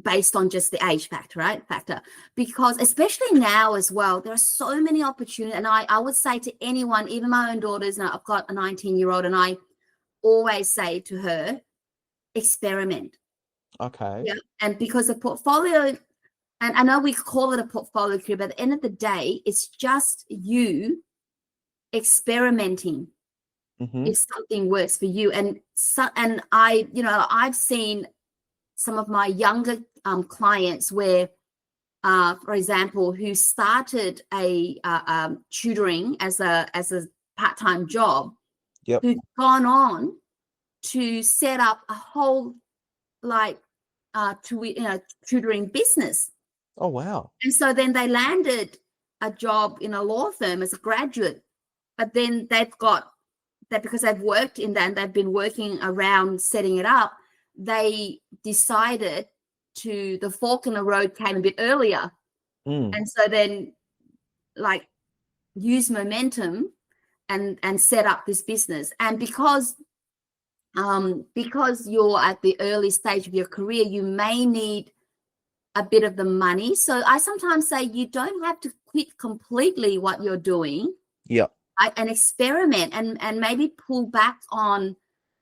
based on just the age factor, because especially now as well, there are so many opportunities. And I would say to anyone, even my own daughters, now I've got a 19-year-old, and I always say to her, experiment. Okay. Yeah. And because the portfolio, and I know we call it a portfolio career, but at the end of the day, it's just you experimenting Mm-hmm. if something works for you. And I've seen some of my younger clients where, for example, who started a tutoring as a part-time job, Yep. who've gone on to set up a whole like tutoring business. Oh, wow. And so then they landed a job in a law firm as a graduate, but then they've got that because they've worked in that and they've been working around setting it up. They decided the fork in the road came a bit earlier. Mm. And so then like use momentum and set up this business. And because you're at the early stage of your career, you may need a bit of the money. So I sometimes say you don't have to quit completely what you're doing, Yep. right? And experiment and maybe pull back on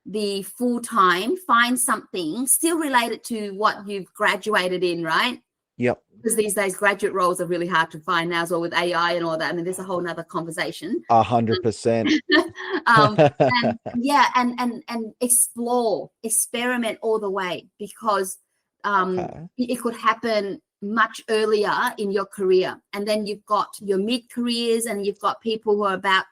the full-time, find something still related to what you've graduated in, right? Yep. Because these days graduate roles are really hard to find now as well with AI and all that. I mean, there's a whole nother conversation. 100%. And yeah, and explore, experiment all the way, because Okay. it could happen much earlier in your career. And then you've got your mid-careers, and you've got people who are about,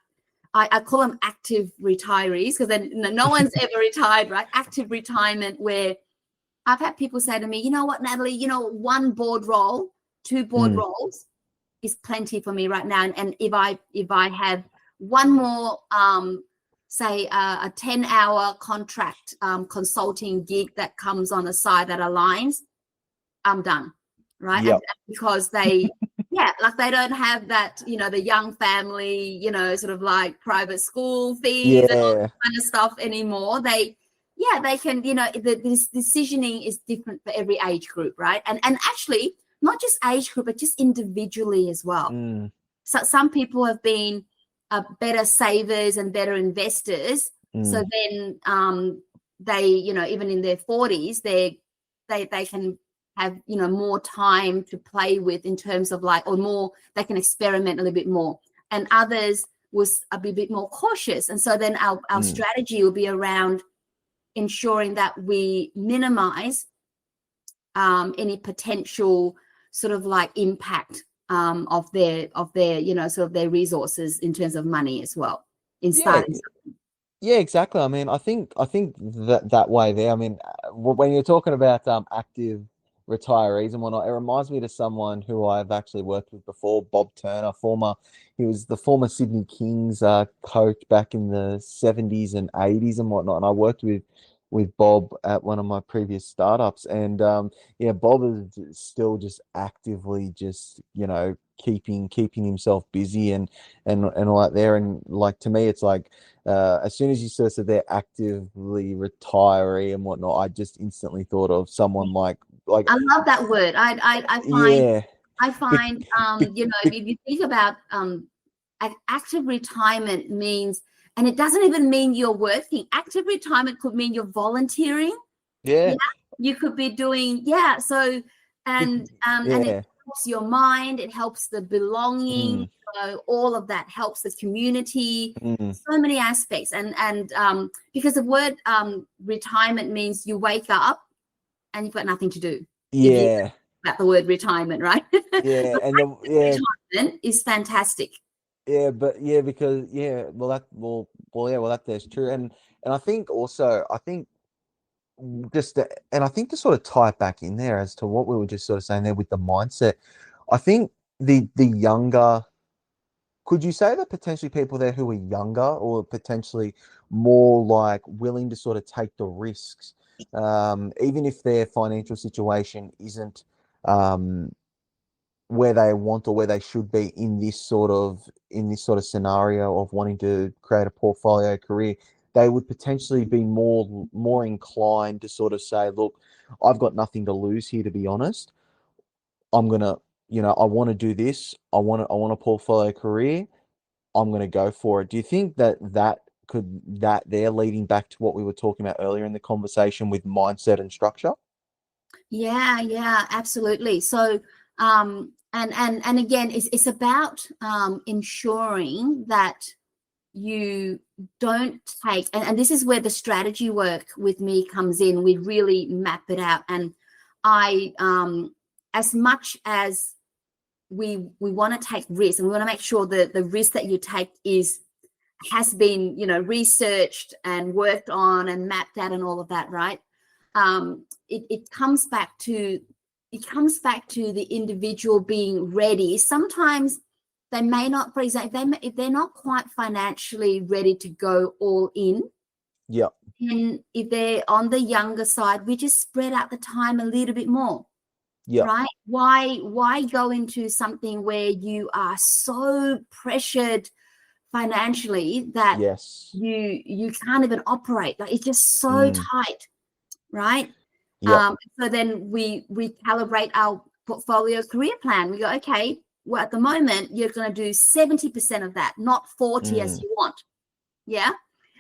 I call them active retirees, because then no one's ever retired, right? Active retirement, where I've had people say to me, you know what, Natalie, you know, one board role, two board roles is plenty for me right now. And if I have one more, say a 10-hour contract consulting gig that comes on the side that aligns, I'm done, right? Yep. And because they, yeah, like they don't have that, you know, the young family, you know, sort of like private school fees and all that kind of stuff anymore. They can, you know, this decisioning is different for every age group, right? And actually, not just age group, but just individually as well. So some people have been better savers and better investors. So then they, you know, even in their 40s, they can have, you know, more time to play with in terms of like, or more, they can experiment a little bit more. And others was a bit more cautious. And so then our strategy will be around ensuring that we minimize any potential sort of like impact of their you know, sort of their resources in terms of money as well in starting something. Yeah, exactly. I mean, I think that way there. I mean, when you're talking about active retirees and whatnot, it reminds me to someone who I've actually worked with before, Bob Turner, he was the former Sydney Kings coach back in the 70s and 80s and whatnot. And I worked with Bob at one of my previous startups, and yeah, Bob is still just actively just, you know, keeping himself busy and all that there. And like, to me, it's like, as soon as you sort of said they're actively retiree and whatnot, I just instantly thought of someone like I love that word. I find you know, if you think about active retirement means, and it doesn't even mean you're working. Active retirement could mean you're volunteering. Yeah. You could be doing, so and it helps your mind, it helps the belonging, all of that helps the community, so many aspects. And because the word retirement means you wake up and you've got nothing to do. Yeah. About the word retirement, right? Yeah. And retirement is fantastic. Yeah, but because that's true. And I think also, and I think to sort of tie it back in there as to what we were just sort of saying there with the mindset, I think the younger, could you say that potentially people there who are younger or potentially more like willing to sort of take the risks, even if their financial situation isn't where they want or where they should be in this sort of scenario of wanting to create a portfolio career, they would potentially be more inclined to sort of say, look, I've got nothing to lose here, to be honest. I'm gonna, you know, I want to do this. I want a portfolio career. I'm gonna go for it. Do you think that they're leading back to what we were talking about earlier in the conversation with mindset and structure? Yeah, absolutely. So and again, it's about ensuring that you don't take, and this is where the strategy work with me comes in. We really map it out, and I as much as we want to take risks, and we want to make sure that the risk that you take has been, you know, researched and worked on and mapped out and all of that, right? It comes back to the individual being ready. Sometimes they may not, for example, if they're not quite financially ready to go all in. Yeah. And if they're on the younger side, we just spread out the time a little bit more. Yeah. Right? Why go into something where you are so pressured financially that you can't even operate? Like, it's just so tight, right? So then we calibrate our portfolio career plan. We go, okay, well, at the moment you're going to do 70% of that, not 40 as you want. Yeah.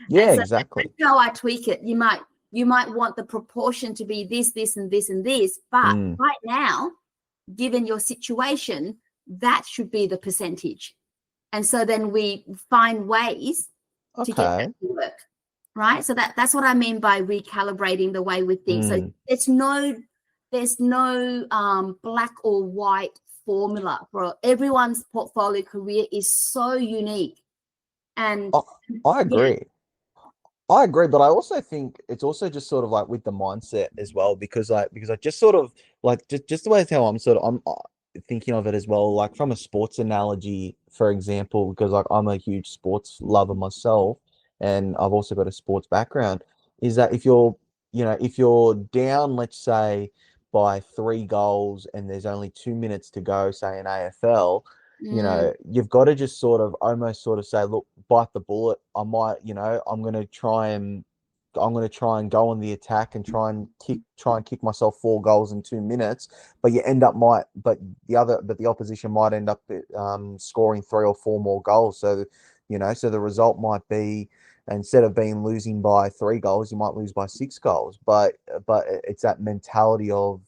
Yeah, And so exactly. that's how I tweak it. You might want the proportion to be this, this, and this, and this, but Mm, right now, given your situation, that should be the percentage. And so then we find ways to get that okay. to work, right? So that's what I mean by recalibrating the way we think. So Mm. there's no black or white formula for everyone's portfolio career is so unique. And I, I yeah, agree. I agree, but I also think it's also just sort of like with the mindset as well, because I just sort of like just the way it's how I'm thinking of it as well, like from a sports analogy, for example, because like I'm a huge sports lover myself, and I've also got a sports background, is that if you're down, let's say by 3 goals and there's only 2 minutes to go, say in AFL, mm, you've got to just sort of almost sort of say, look, bite the bullet. I might, I'm going to try and go on the attack and try and kick myself 4 goals in 2 minutes. But you end up but the opposition might end up scoring 3 or 4 more goals. So the result might be, instead of being losing by 3 goals, you might lose by 6 goals. But it's that mentality of,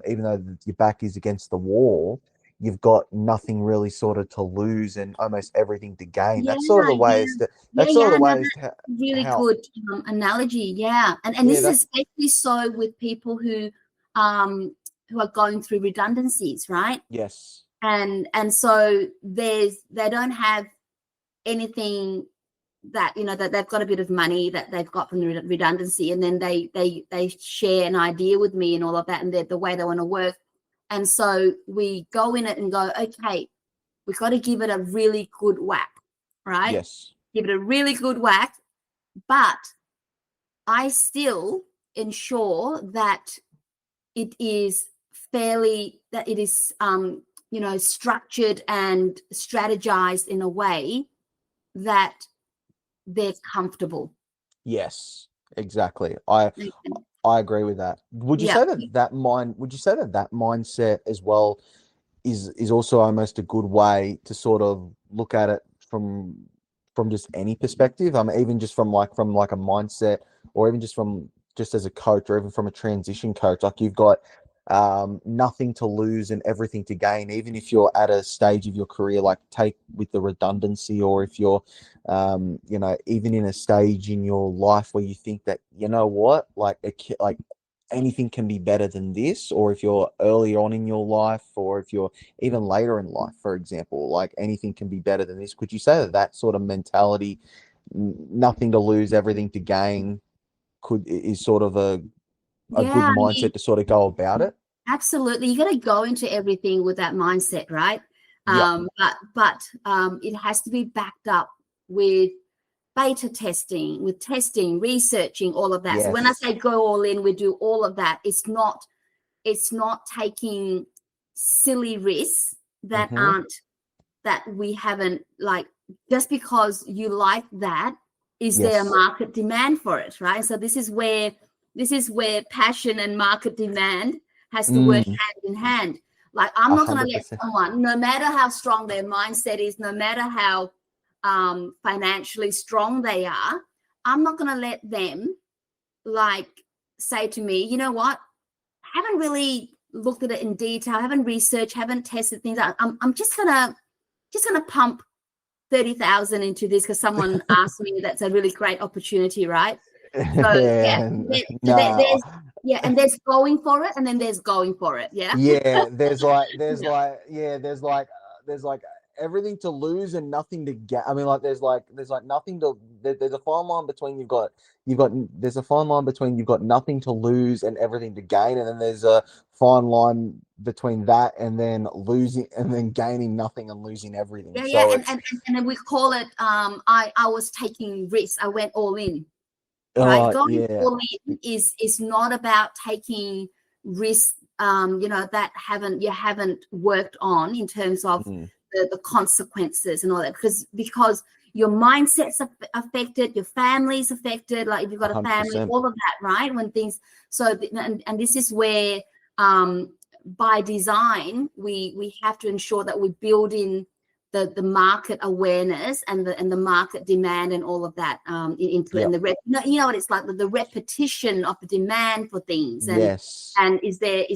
even though your back is against the wall, you've got nothing really sort of to lose and almost everything to gain. yeah, That's sort of the yeah, way as to yeah, that's sort of yeah. the No, way as that's to really how good analogy. Yeah, and yeah this is that's especially so with people um who are going through redundancies, right? yes. And so they don't have anything that that they've got a bit of money that they've got from the redundancy, and then they share an idea with me and all of that, and the way they want to work. And so we go in it and go, okay, we've got to give it a really good whack, right? Yes. Give it a really good whack, but I still ensure that it is that it is structured and strategized in a way that they're comfortable. Yes, exactly. I agree with that. Yeah. Would you say that mindset as well is also almost a good way to sort of look at it from just any perspective? Even just from like a mindset, or even just as a coach, or even from a transition coach, like you've got nothing to lose and everything to gain, even if you're at a stage of your career, like take with the redundancy, or if you're even in a stage in your life where you think that, what, like anything can be better than this, or if you're early on in your life, or if you're even later in life, for example, like anything can be better than this. Could you say that sort of mentality, nothing to lose, everything to gain, is sort of a good Yeah, I mindset mean, to sort of go about it? absolutely. You got to go into everything with that mindset, right? Yeah. But it has to be backed up with beta testing, with testing, researching, all of that. So when I Yes. say go all in, we do all of that. It's not taking silly risks Mm-hmm. that we haven't, like, just because you like that, is there a Yes. market demand for it, right? So this is where passion and market demand has to work Mm, hand in hand. Like, I'm not going to let 100%. someone, no matter how strong their mindset is, no matter how financially strong they are, I'm not going to let them, like, say to me, you know what, haven't really looked at it in detail, haven't researched, haven't tested things out. I'm just gonna pump 30,000 into this because someone asked me. That's a really great opportunity, right? So yeah, And no. there's and there's going for it, and then there's going for it. Yeah, Yeah, yeah, there's like everything to lose and nothing to get. I mean, like there's like nothing to there's a fine line between there's a fine line between you've got nothing to lose and everything to gain, and then there's a fine line between that and then losing and then gaining nothing and losing everything. yeah. So And it's and then we call it. I was taking risks. I went all in. Right, oh going yeah, all in is not about taking risks that you haven't worked on in terms of mm, the consequences and all that, because your mindset's affected, your family's affected, like if you've got a family, 100%. all of that, right? When things, so and this is where by design we have to ensure that we build in the market awareness and the market demand and all of that into it. Yep. And you know what it's like, the repetition of the demand for things. Yes. And is the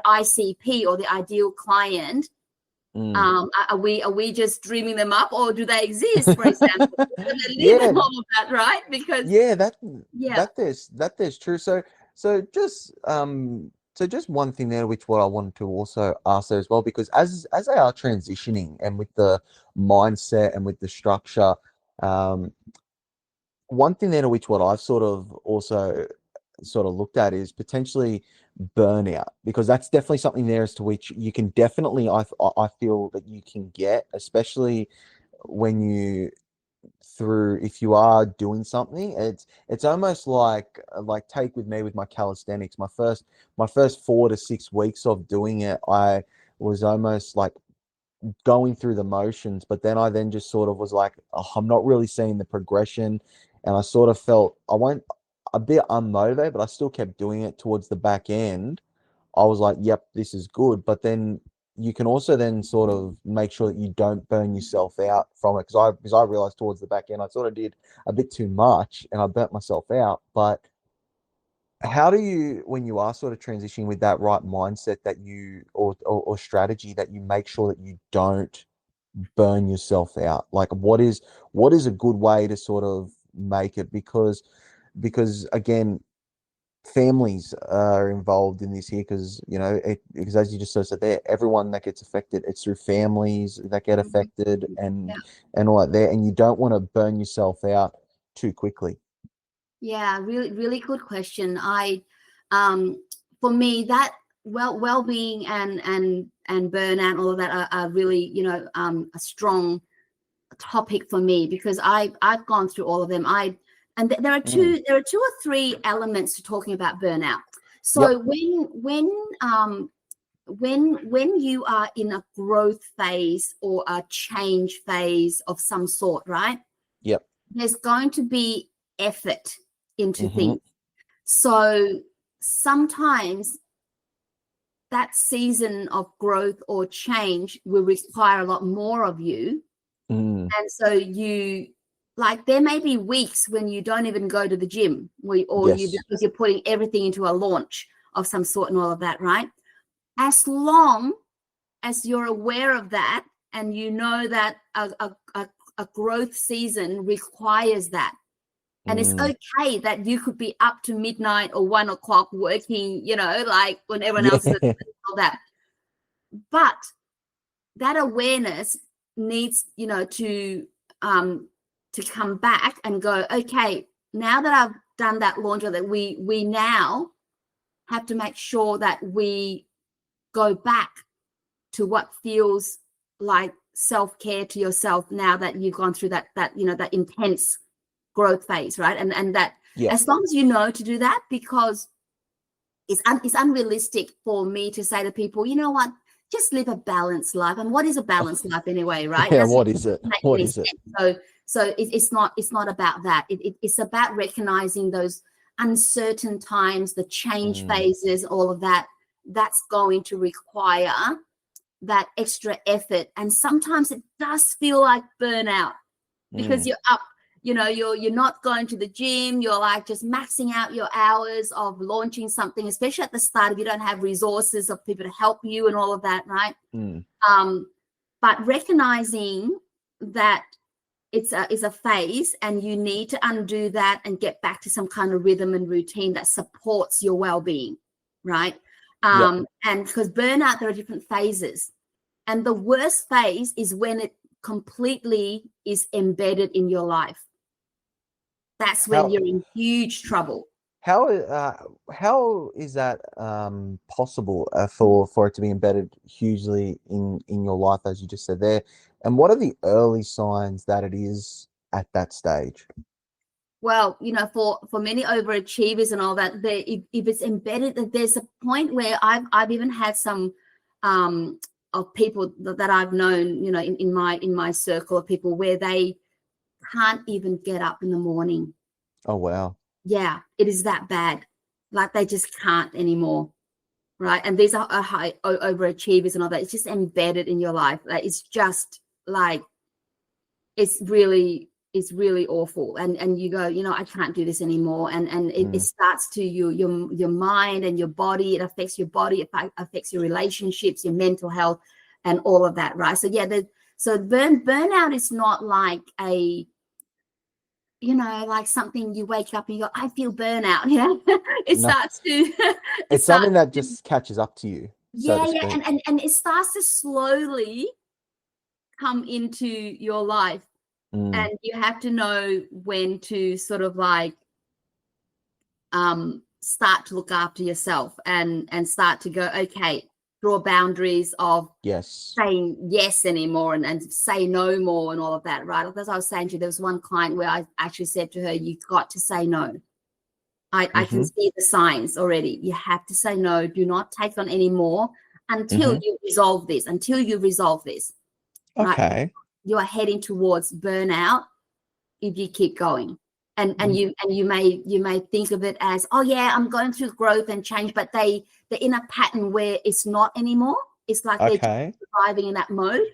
ICP, or the ideal client, are we just dreaming them up, or do they exist, for example? Do they live Yeah. and all of that, right? Because that there's true. So just one thing there, which what I wanted to also ask there as well, because as they are transitioning and with the mindset and with the structure, one thing there which what I've sort of also sort of looked at is potentially burnout, because that's definitely something there as to which you can definitely I feel that you can get, especially when you through if you are doing something. It's almost like take with me with my calisthenics, my first 4 to 6 weeks of doing it, I was almost like going through the motions, but then I then just sort of was like, oh, I'm not really seeing the progression, and I sort of felt I went a bit unmotivated, but I still kept doing it. Towards the back end I was like, yep, this is good. But then you can also then sort of make sure that you don't burn yourself out from it. Because I realized towards the back end, I sort of did a bit too much and I burnt myself out. But how do you, when you are sort of transitioning with that right mindset that you, or strategy, that you make sure that you don't burn yourself out? Like what is a good way to sort of make it? Because again, families are involved in this here, because because as you just sort of said there, everyone that gets affected, it's through families that get affected, and all that there, and you don't want to burn yourself out too quickly. Yeah, really, really good question. For me, that well-being and burnout, all of that are really, a strong topic for me, because I've gone through all of them. There are two or three elements to talking about burnout. So Yep. when you are in a growth phase or a change phase of some sort, right? Yep. There's going to be effort into Mm-hmm. things. So sometimes that season of growth or change will require a lot more of you. Mm. And so there may be weeks when you don't even go to the gym, Yes. because you're putting everything into a launch of some sort and all of that, right? As long as you're aware of that, and you know that a growth season requires that. And it's okay that you could be up to midnight or 1 o'clock working, like when everyone else is Yeah. all that. But that awareness needs, to come back and go, okay, now that I've done that laundry, that we now have to make sure that we go back to what feels like self-care to yourself, now that you've gone through that intense growth phase, right? And that Yep. as long as you know to do that, because it's unrealistic for me to say to people, you know what, just live a balanced life. And what is a balanced life anyway, right? Yeah. What is it? What is it? So it's not about that. It's about recognizing those uncertain times, the change phases, all of that. That's going to require that extra effort, and sometimes it does feel like burnout, because you're up, you're not going to the gym, you're like just maxing out your hours of launching something, especially at the start, if you don't have resources of people to help you and all of that, right? But recognizing that it's a phase, and you need to undo that and get back to some kind of rhythm and routine that supports your well-being, right? And because burnout, there are different phases, and the worst phase is when it completely is embedded in your life. That's when you're in huge trouble. How is that possible, for it to be embedded hugely in your life, as you just said there? And what are the early signs that it is at that stage? Well, for many overachievers and all that, if it's embedded, there's a point where I've even had some of people that I've known, in my circle of people, where they can't even get up in the morning. Oh, wow. Yeah, it is that bad. Like they just can't anymore, right? And these are high overachievers and all that. It's just embedded in your life. Like it's just like it's really awful, and you go, I can't do this anymore, and it starts to your mind and your body. It affects your body, it affects your relationships, your mental health, and all of that, right? So burnout is not like a like something you wake up and you go, I feel burnout. It No, starts to it's something that just catches up to you, so to speak. and it starts to slowly come into your life. And you have to know when to sort of like start to look after yourself and start to go, okay, draw boundaries of saying yes anymore and say no more and all of that, right? As I was saying to you, there was one client where I actually said to her, you've got to say no. I can see the signs already. You have to say no. Do not take on any more until you resolve this, Okay. Right? You are heading towards burnout if you keep going. And you may think of it as, oh yeah, I'm going through growth and change, but they're in a pattern where it's not anymore. It's like they're just surviving in that mode.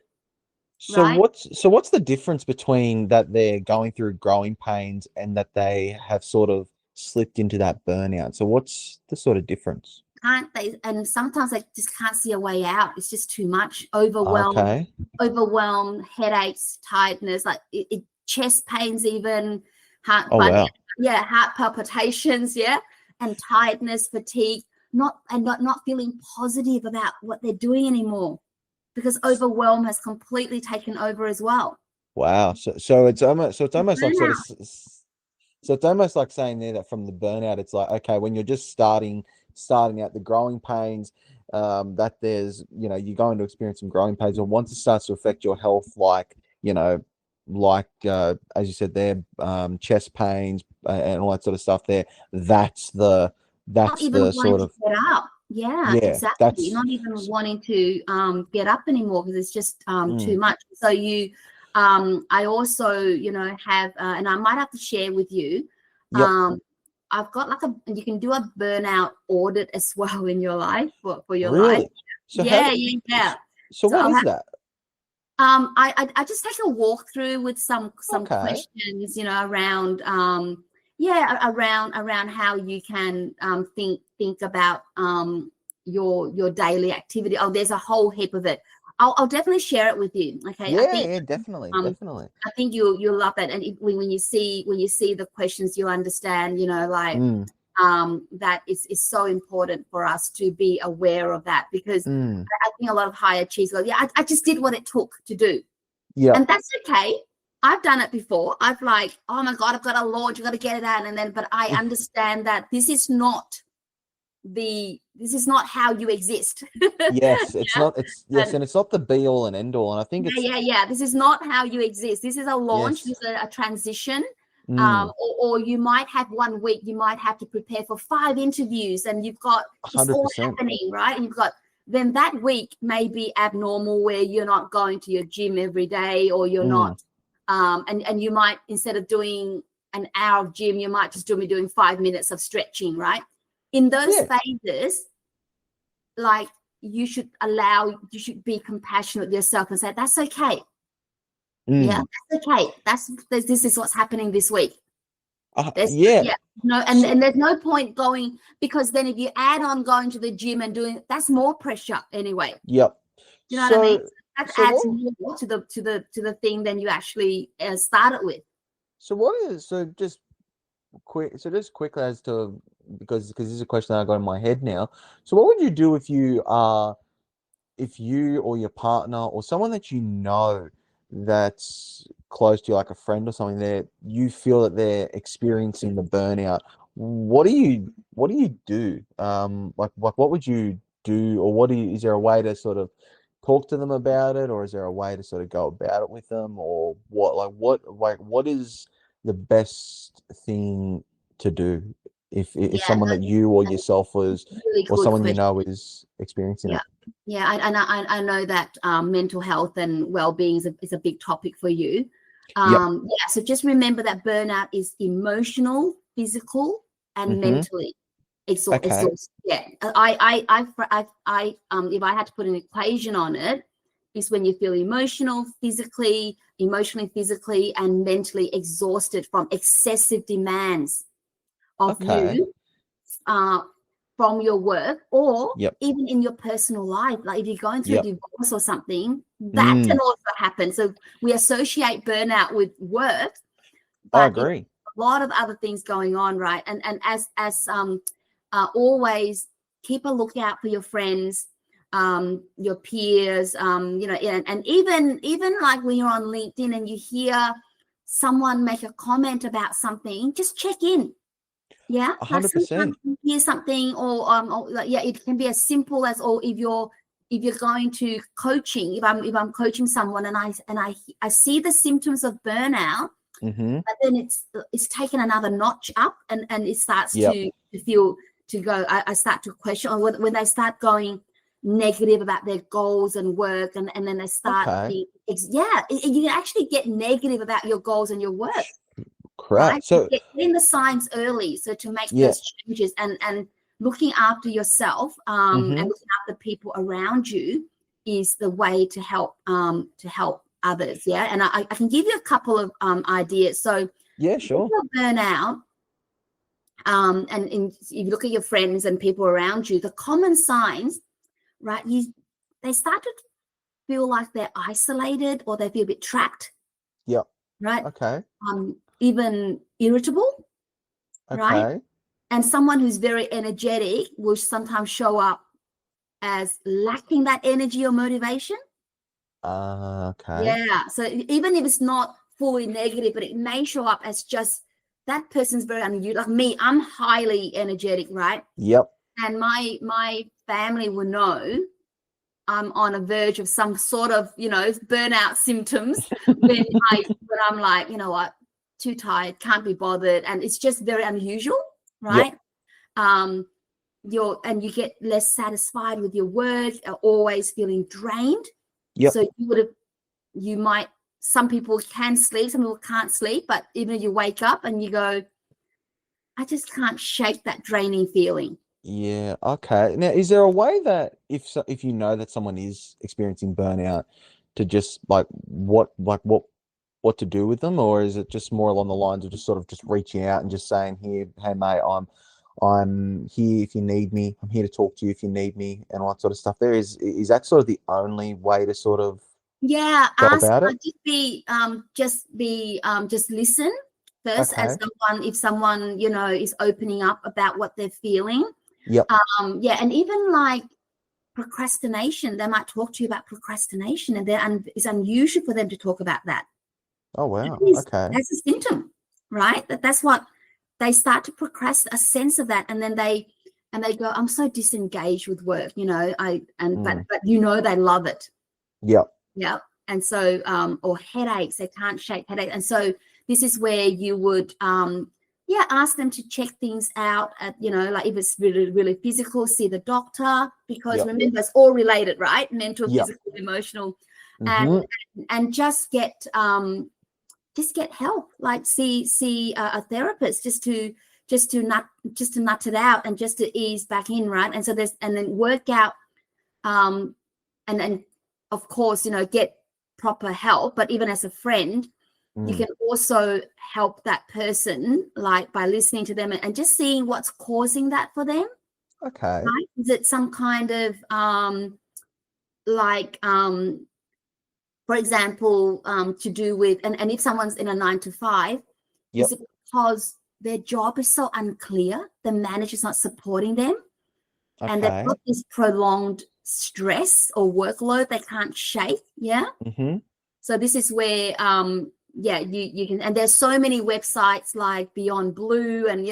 So right? what's the difference between that they're going through growing pains and that they have sort of slipped into that burnout? So what's the sort of difference? Can't they? And sometimes they just can't see a way out. It's just too much. Overwhelmed, headaches, tiredness, like chest pains, even heart. Wow. Yeah, heart palpitations. Yeah, and tiredness, fatigue. Not feeling positive about what they're doing anymore, because overwhelm has completely taken over as well. Wow. So it's almost like sort of. So it's almost like saying there that from the burnout, it's like, okay, when you're just starting out, the growing pains, that there's, you're going to experience some growing pains, or once it starts to affect your health, like, as you said there, chest pains and all that sort of stuff there, that's the sort of get up. Yeah, exactly. Not even wanting to get up anymore because it's just too much. So I also, have, and I might have to share with you. I've got you can do a burnout audit as well in your life for your life. So yeah. So what is that? I just take a walkthrough with some questions, around around how you can think about your daily activity. Oh, there's a whole heap of it. I'll definitely share it with you. Okay. Definitely. I think you'll love it. And when you see the questions, you understand, that is so important for us to be aware of that, because I think a lot of high achievers go, I just did what it took to do. Yeah. And that's okay. I've done it before. I've like, oh my God, I've got a launch, I've got to get it out. But I understand that this is not how you exist. Yes, it's not. And it's not the be all and end all. And I think it's this is not how you exist. This is a launch. This is a transition. Or you might have 1 week. You might have to prepare for 5 interviews, and you've got it's 100%. All happening, right? And then that week may be abnormal, where you're not going to your gym every day, or you're not. And you might, instead of doing an hour of gym, you might just be doing 5 minutes of stretching, right? In those phases, like you should be compassionate with yourself and say, that's okay. Yeah, that's okay. This is what's happening this week. And there's no point going, because then if you add on going to the gym and doing, that's more pressure anyway. Yep. You know what I mean? That adds more to the thing than you actually started with. Just quickly as to, because this is a question that I got in my head now. So what would you do if you or your partner or someone that that's close to you, like a friend or something, that you feel that they're experiencing the burnout? What do you do? What would you do, or is there a way to sort of talk to them about it, or is there a way to sort of go about it with them, or what is the best thing to do if someone that you or yourself was, really, or someone question. Is experiencing it? Yeah, I know that mental health and well-being is a big topic for you. So just remember that burnout is emotional, physical, and mentally exhausted. Yeah, if I had to put an equation on it, is when you feel emotionally, physically, and mentally exhausted from excessive demands of Okay. you from your work, or Yep. even in your personal life. Like if you're going through a divorce or something, that can also happen. So we associate burnout with work, I but agree. a lot of other things going on, right? And as always, keep a lookout for your friends, your peers, and even like when you're on LinkedIn and you hear someone make a comment about something, just check in. Yeah, like 100%. sometimes you hear something, or it can be as simple as, or if you're going to coaching, if I'm coaching someone and I see the symptoms of burnout, but then it's taken another notch up, and it starts to feel to go. I start to question, or when they start going negative about their goals and work, and then they start you can actually get negative about your goals and your work. Correct. Right? So getting the signs early, so to make those changes, and looking after yourself, and looking after people around you is the way to help others. Yeah, and I can give you a couple of ideas. So sure. if you burn out, and if you look at your friends and people around you, the common signs, right? They start to feel like they're isolated, or they feel a bit trapped. Yep. Right. Okay. Even irritable. Okay. Right. And someone who's very energetic will sometimes show up as lacking that energy or motivation. Okay. Yeah. So even if it's not fully negative, but it may show up as just that person's very unusual. Like me, I'm highly energetic, right? Yep. And my family will know I'm on a verge of some sort of, burnout symptoms when I'm like, you know what, too tired, can't be bothered, and it's just very unusual, right? Yep. You get less satisfied with your work, always feeling drained. Yep. So some people can sleep, some people can't sleep, but even if you wake up and you go, I just can't shake that draining feeling. Yeah. Okay. Now, is there a way that if you know that someone is experiencing burnout, to just what to do with them, or is it just more along the lines of just sort of just reaching out and just saying, here, hey mate, I'm here if you need me. I'm here to talk to you if you need me, and all that sort of stuff. Is that sort of the only way to sort of go about it? Just listen first, as someone, if someone is opening up about what they're feeling. Yep. And even like procrastination, they might talk to you about procrastination, and it's unusual for them to talk about that. Oh wow. Okay. That's a symptom, right? That's what they start to procrastinate, a sense of that, and then they go, I'm so disengaged with work, but they love it. Yep. Yeah. And so or headaches, they can't shake headaches. And so this is where you would ask them to check things out at, like if it's really, really physical, see the doctor, because remember, it's all related, right? Mental, physical, emotional, and just get help, like see a therapist, just to nut it out and just to ease back in, right? And so and then work out, and then of course, get proper help. But even as a friend, you can also help that person, like by listening to them and just seeing what's causing that for them. Okay. Right? Is it some kind of for example, to do with, and if someone's in a 9-to-5, is it because their job is so unclear, the manager's not supporting them, and they've got this prolonged stress or workload they can't shake? So this is where you can, and there's so many websites like Beyond Blue, and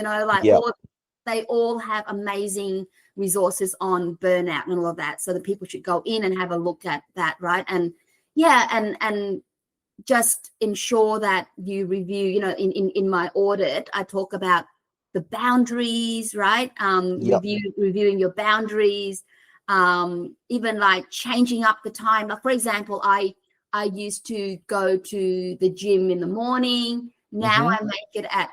they all have amazing resources on burnout and all of that, so that people should go in and have a look at that, right? And and just ensure that you review, in my audit, I talk about the boundaries, right? Reviewing your boundaries, even like changing up the time. Like, for example, I used to go to the gym in the morning. Now I make it at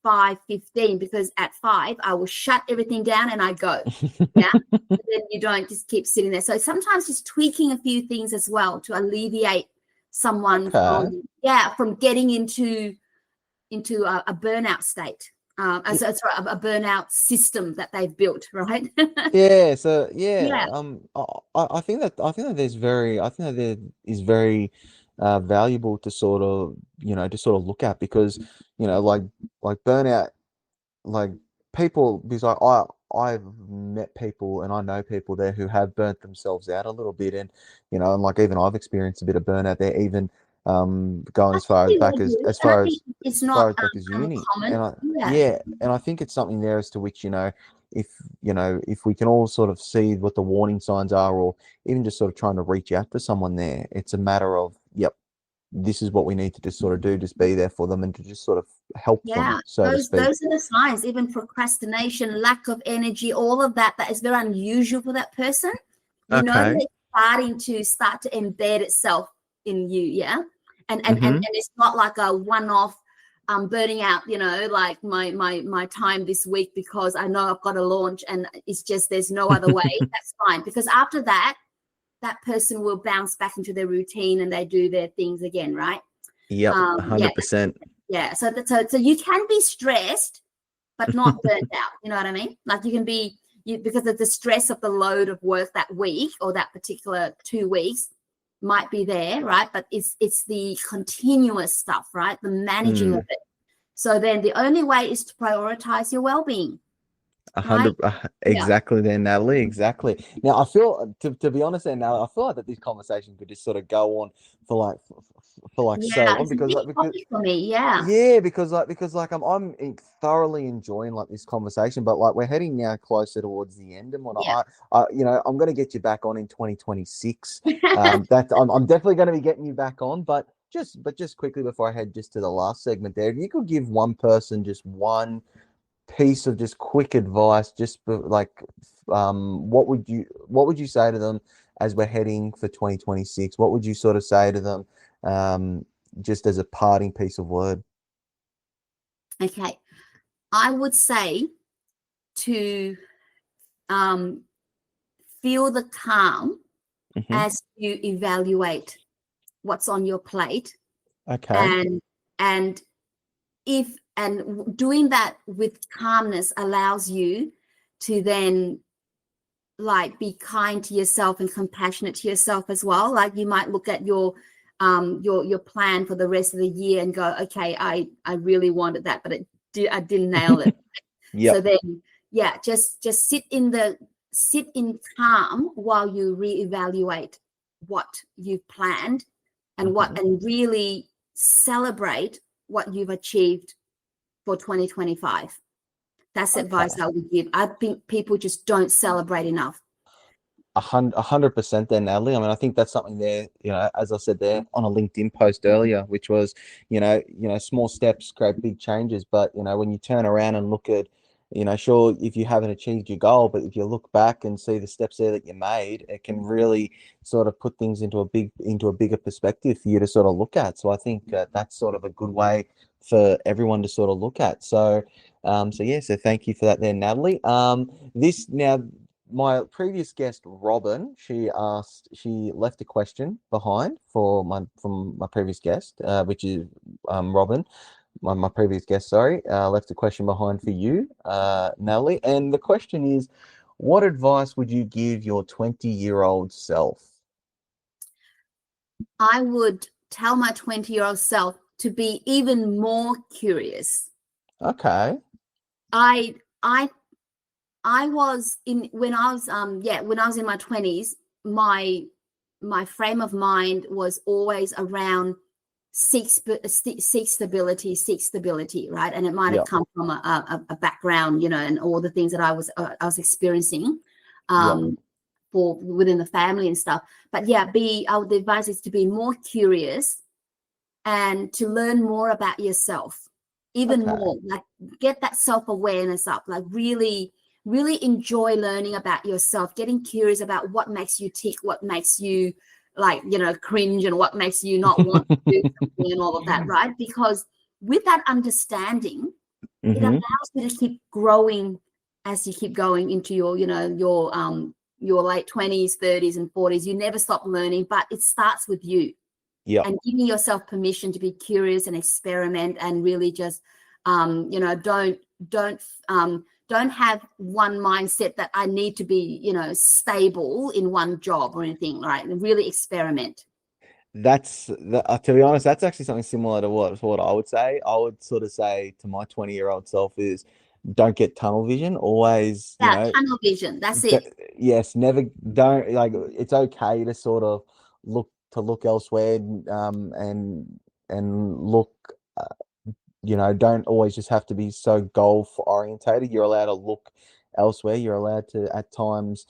5:15, because at 5 I will shut everything down and I go. Yeah. And then you don't just keep sitting there. So sometimes just tweaking a few things as well to alleviate someone Okay. from getting into a burnout state, as a burnout system that they've built, right? Yeah, so Yeah, yeah, I think that there is very valuable to sort of, to sort of look at, because, like burnout, like people, because I've met people and I know people there who have burnt themselves out a little bit, and and like even I've experienced a bit of burnout there, even going I as think far as we back all do, as and I far think as it's as far not as back as uni. uncommon. And I Yeah, yeah, and I think it's something there as to which, if if we can all sort of see what the warning signs are, or even just sort of trying to reach out to someone there, it's a matter of, yep, this is what we need to just sort of do, just be there for them and to just sort of help them, yeah. so to speak. Those are the signs. Even procrastination, lack of energy, all of that is very unusual for that person. You know that Okay. it's start to embed itself in you, yeah. And Mm-hmm. it's not like a one-off. Burning out, like my time this week because I know I've got a launch and it's just there's no other way. That's fine, because after that, that person will bounce back into their routine and they do their things again, right? Yep, Yeah, 100%. yeah. So you can be stressed, but not burnt out. You know what I mean? Like you can be because of the stress of the load of work that week or that particular 2 weeks might be there, right? But it's the continuous stuff, right? The managing of Mm. it. So then the only way is to prioritize your well-being, A right? hundred, Yeah. exactly there, Natalie. Exactly. Now, I feel to be honest, there, Natalie, I feel like that this conversation could just sort of go on for like so Yeah, long, it's a because big topic for me. Yeah. yeah, because thoroughly enjoying like this conversation, but like we're heading now closer towards the end, and what Yeah. I'm going to get you back on in 2026. That I'm definitely going to be getting you back on, but just quickly before I head just to the last segment there, if you could give one person just one piece of just quick advice, just like, what would you say to them as we're heading for 2026? What would you sort of say to them, just as a parting piece of word? Okay. I would say to feel the calm Hmm. as you evaluate what's on your plate, Okay. and and doing that with calmness allows you to then like be kind to yourself and compassionate to yourself as well. Like you might look at your plan for the rest of the year and go, okay, I really wanted that, but I didn't nail it. So Yep. then, yeah, just sit in calm while you reevaluate what you've planned, Hmm. and really celebrate what you've achieved for 2025. That's advice Okay. I would give. I think people just don't celebrate enough. 100% there, Natalie. I mean, I think that's something there, as I said there on a LinkedIn post earlier, which was, small steps create big changes. But, when you turn around and look at, sure, if you haven't achieved your goal, but if you look back and see the steps there that you made, it can really sort of put things into a bigger perspective for you to sort of look at. So I think that's sort of a good way for everyone to sort of look at. So thank you for that there, Natalie. This now, my previous guest, Robin, she left a question behind from my previous guest, which is Robin, my previous guest, sorry, left a question behind for you, Natalie. And the question is, what advice would you give your 20-year-old self? I would tell my 20-year-old self to be even more curious. Okay. I I I was in when I was when I was in my 20s, my frame of mind was always around seek stability, right? And it might have Yep. come from a background, and all the things that I was experiencing Yep. for within the family and stuff. But yeah, I would advise is to be more curious and to learn more about yourself, even Okay. more, like get that self-awareness up, like really enjoy learning about yourself, getting curious about what makes you tick, what makes you like, cringe, and what makes you not want to do something and all of that, right? Because with that understanding, it allows you to keep growing as you keep going into your, your late 20s, 30s, and 40s. You never stop learning, but it starts with you. Yeah. And giving yourself permission to be curious and experiment and really just, don't have one mindset that I need to be, stable in one job or anything, right? And really experiment. To be honest, that's actually something similar to what I would say. I would sort of say to my 20-year-old self is don't get tunnel vision. Always, Tunnel vision. That's it. Yes, never don't like it's okay to sort of look elsewhere and look don't always just have to be so goal orientated. You're allowed to look elsewhere. You're allowed to at times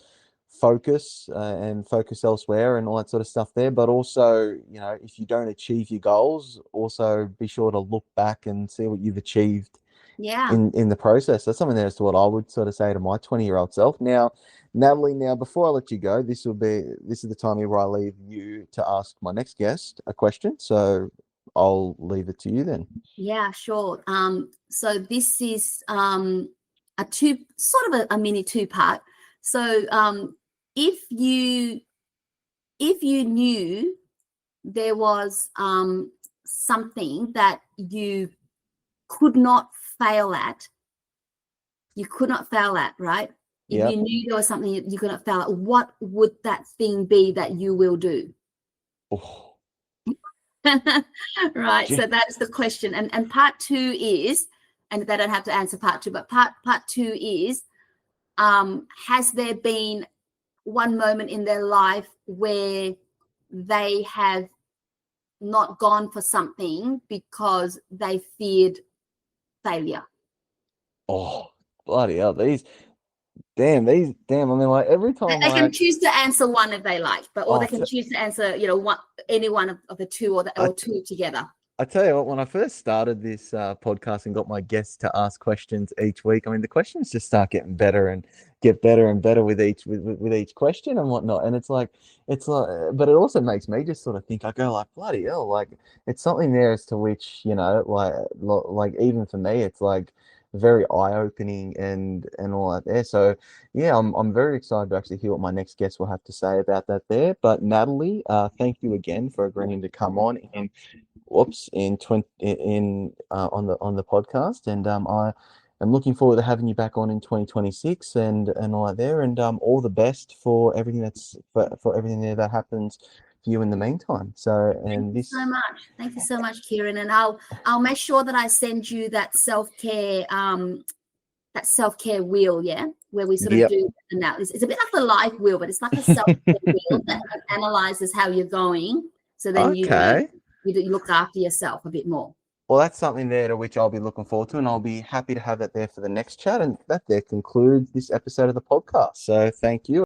focus and focus elsewhere and all that sort of stuff there. But also, if you don't achieve your goals, also be sure to look back and see what you've achieved in the process. That's something that's what I would sort of say to my 20-year-old self. Now, Natalie, before I let you go, this is the time where I leave you to ask my next guest a question. So I'll leave it to you then. Yeah, sure. So this is a mini two-part. So if you knew there was something that you could not fail at, right? If you knew there was something you could not fail at, what would that thing be that you will do? Oh. Right. So that's the question. And part two is, and they don't have to answer part two, but part two is, has there been one moment in their life where they have not gone for something because they feared failure? Oh, bloody hell. I mean, like every time They can choose to answer one if they like, or they can choose to answer, any one of the two or two together. I tell you what, when I first started this podcast and got my guests to ask questions each week, I mean, the questions just start getting better and better with each question and whatnot. And it's like, but it also makes me just sort of think. I go like, bloody hell, like it's something there as to which like even for me, it's like very eye-opening and all that there. So yeah, I'm very excited to actually hear what my next guest will have to say about that there. But Natalie, thank you again for agreeing to come on and on the podcast, and I am looking forward to having you back on in 2026 and all that there, and all the best for everything for everything there that happens for you in the meantime. So Thank you so much, Kieran, and I'll make sure that I send you that self-care wheel, where we sort of do analysis. It's a bit like the life wheel, but it's like a self-care wheel that analyzes how you're going, so then you look after yourself a bit more. Well, that's something there to which I'll be looking forward to, and I'll be happy to have that there for the next chat. And that there concludes this episode of the podcast. So thank you.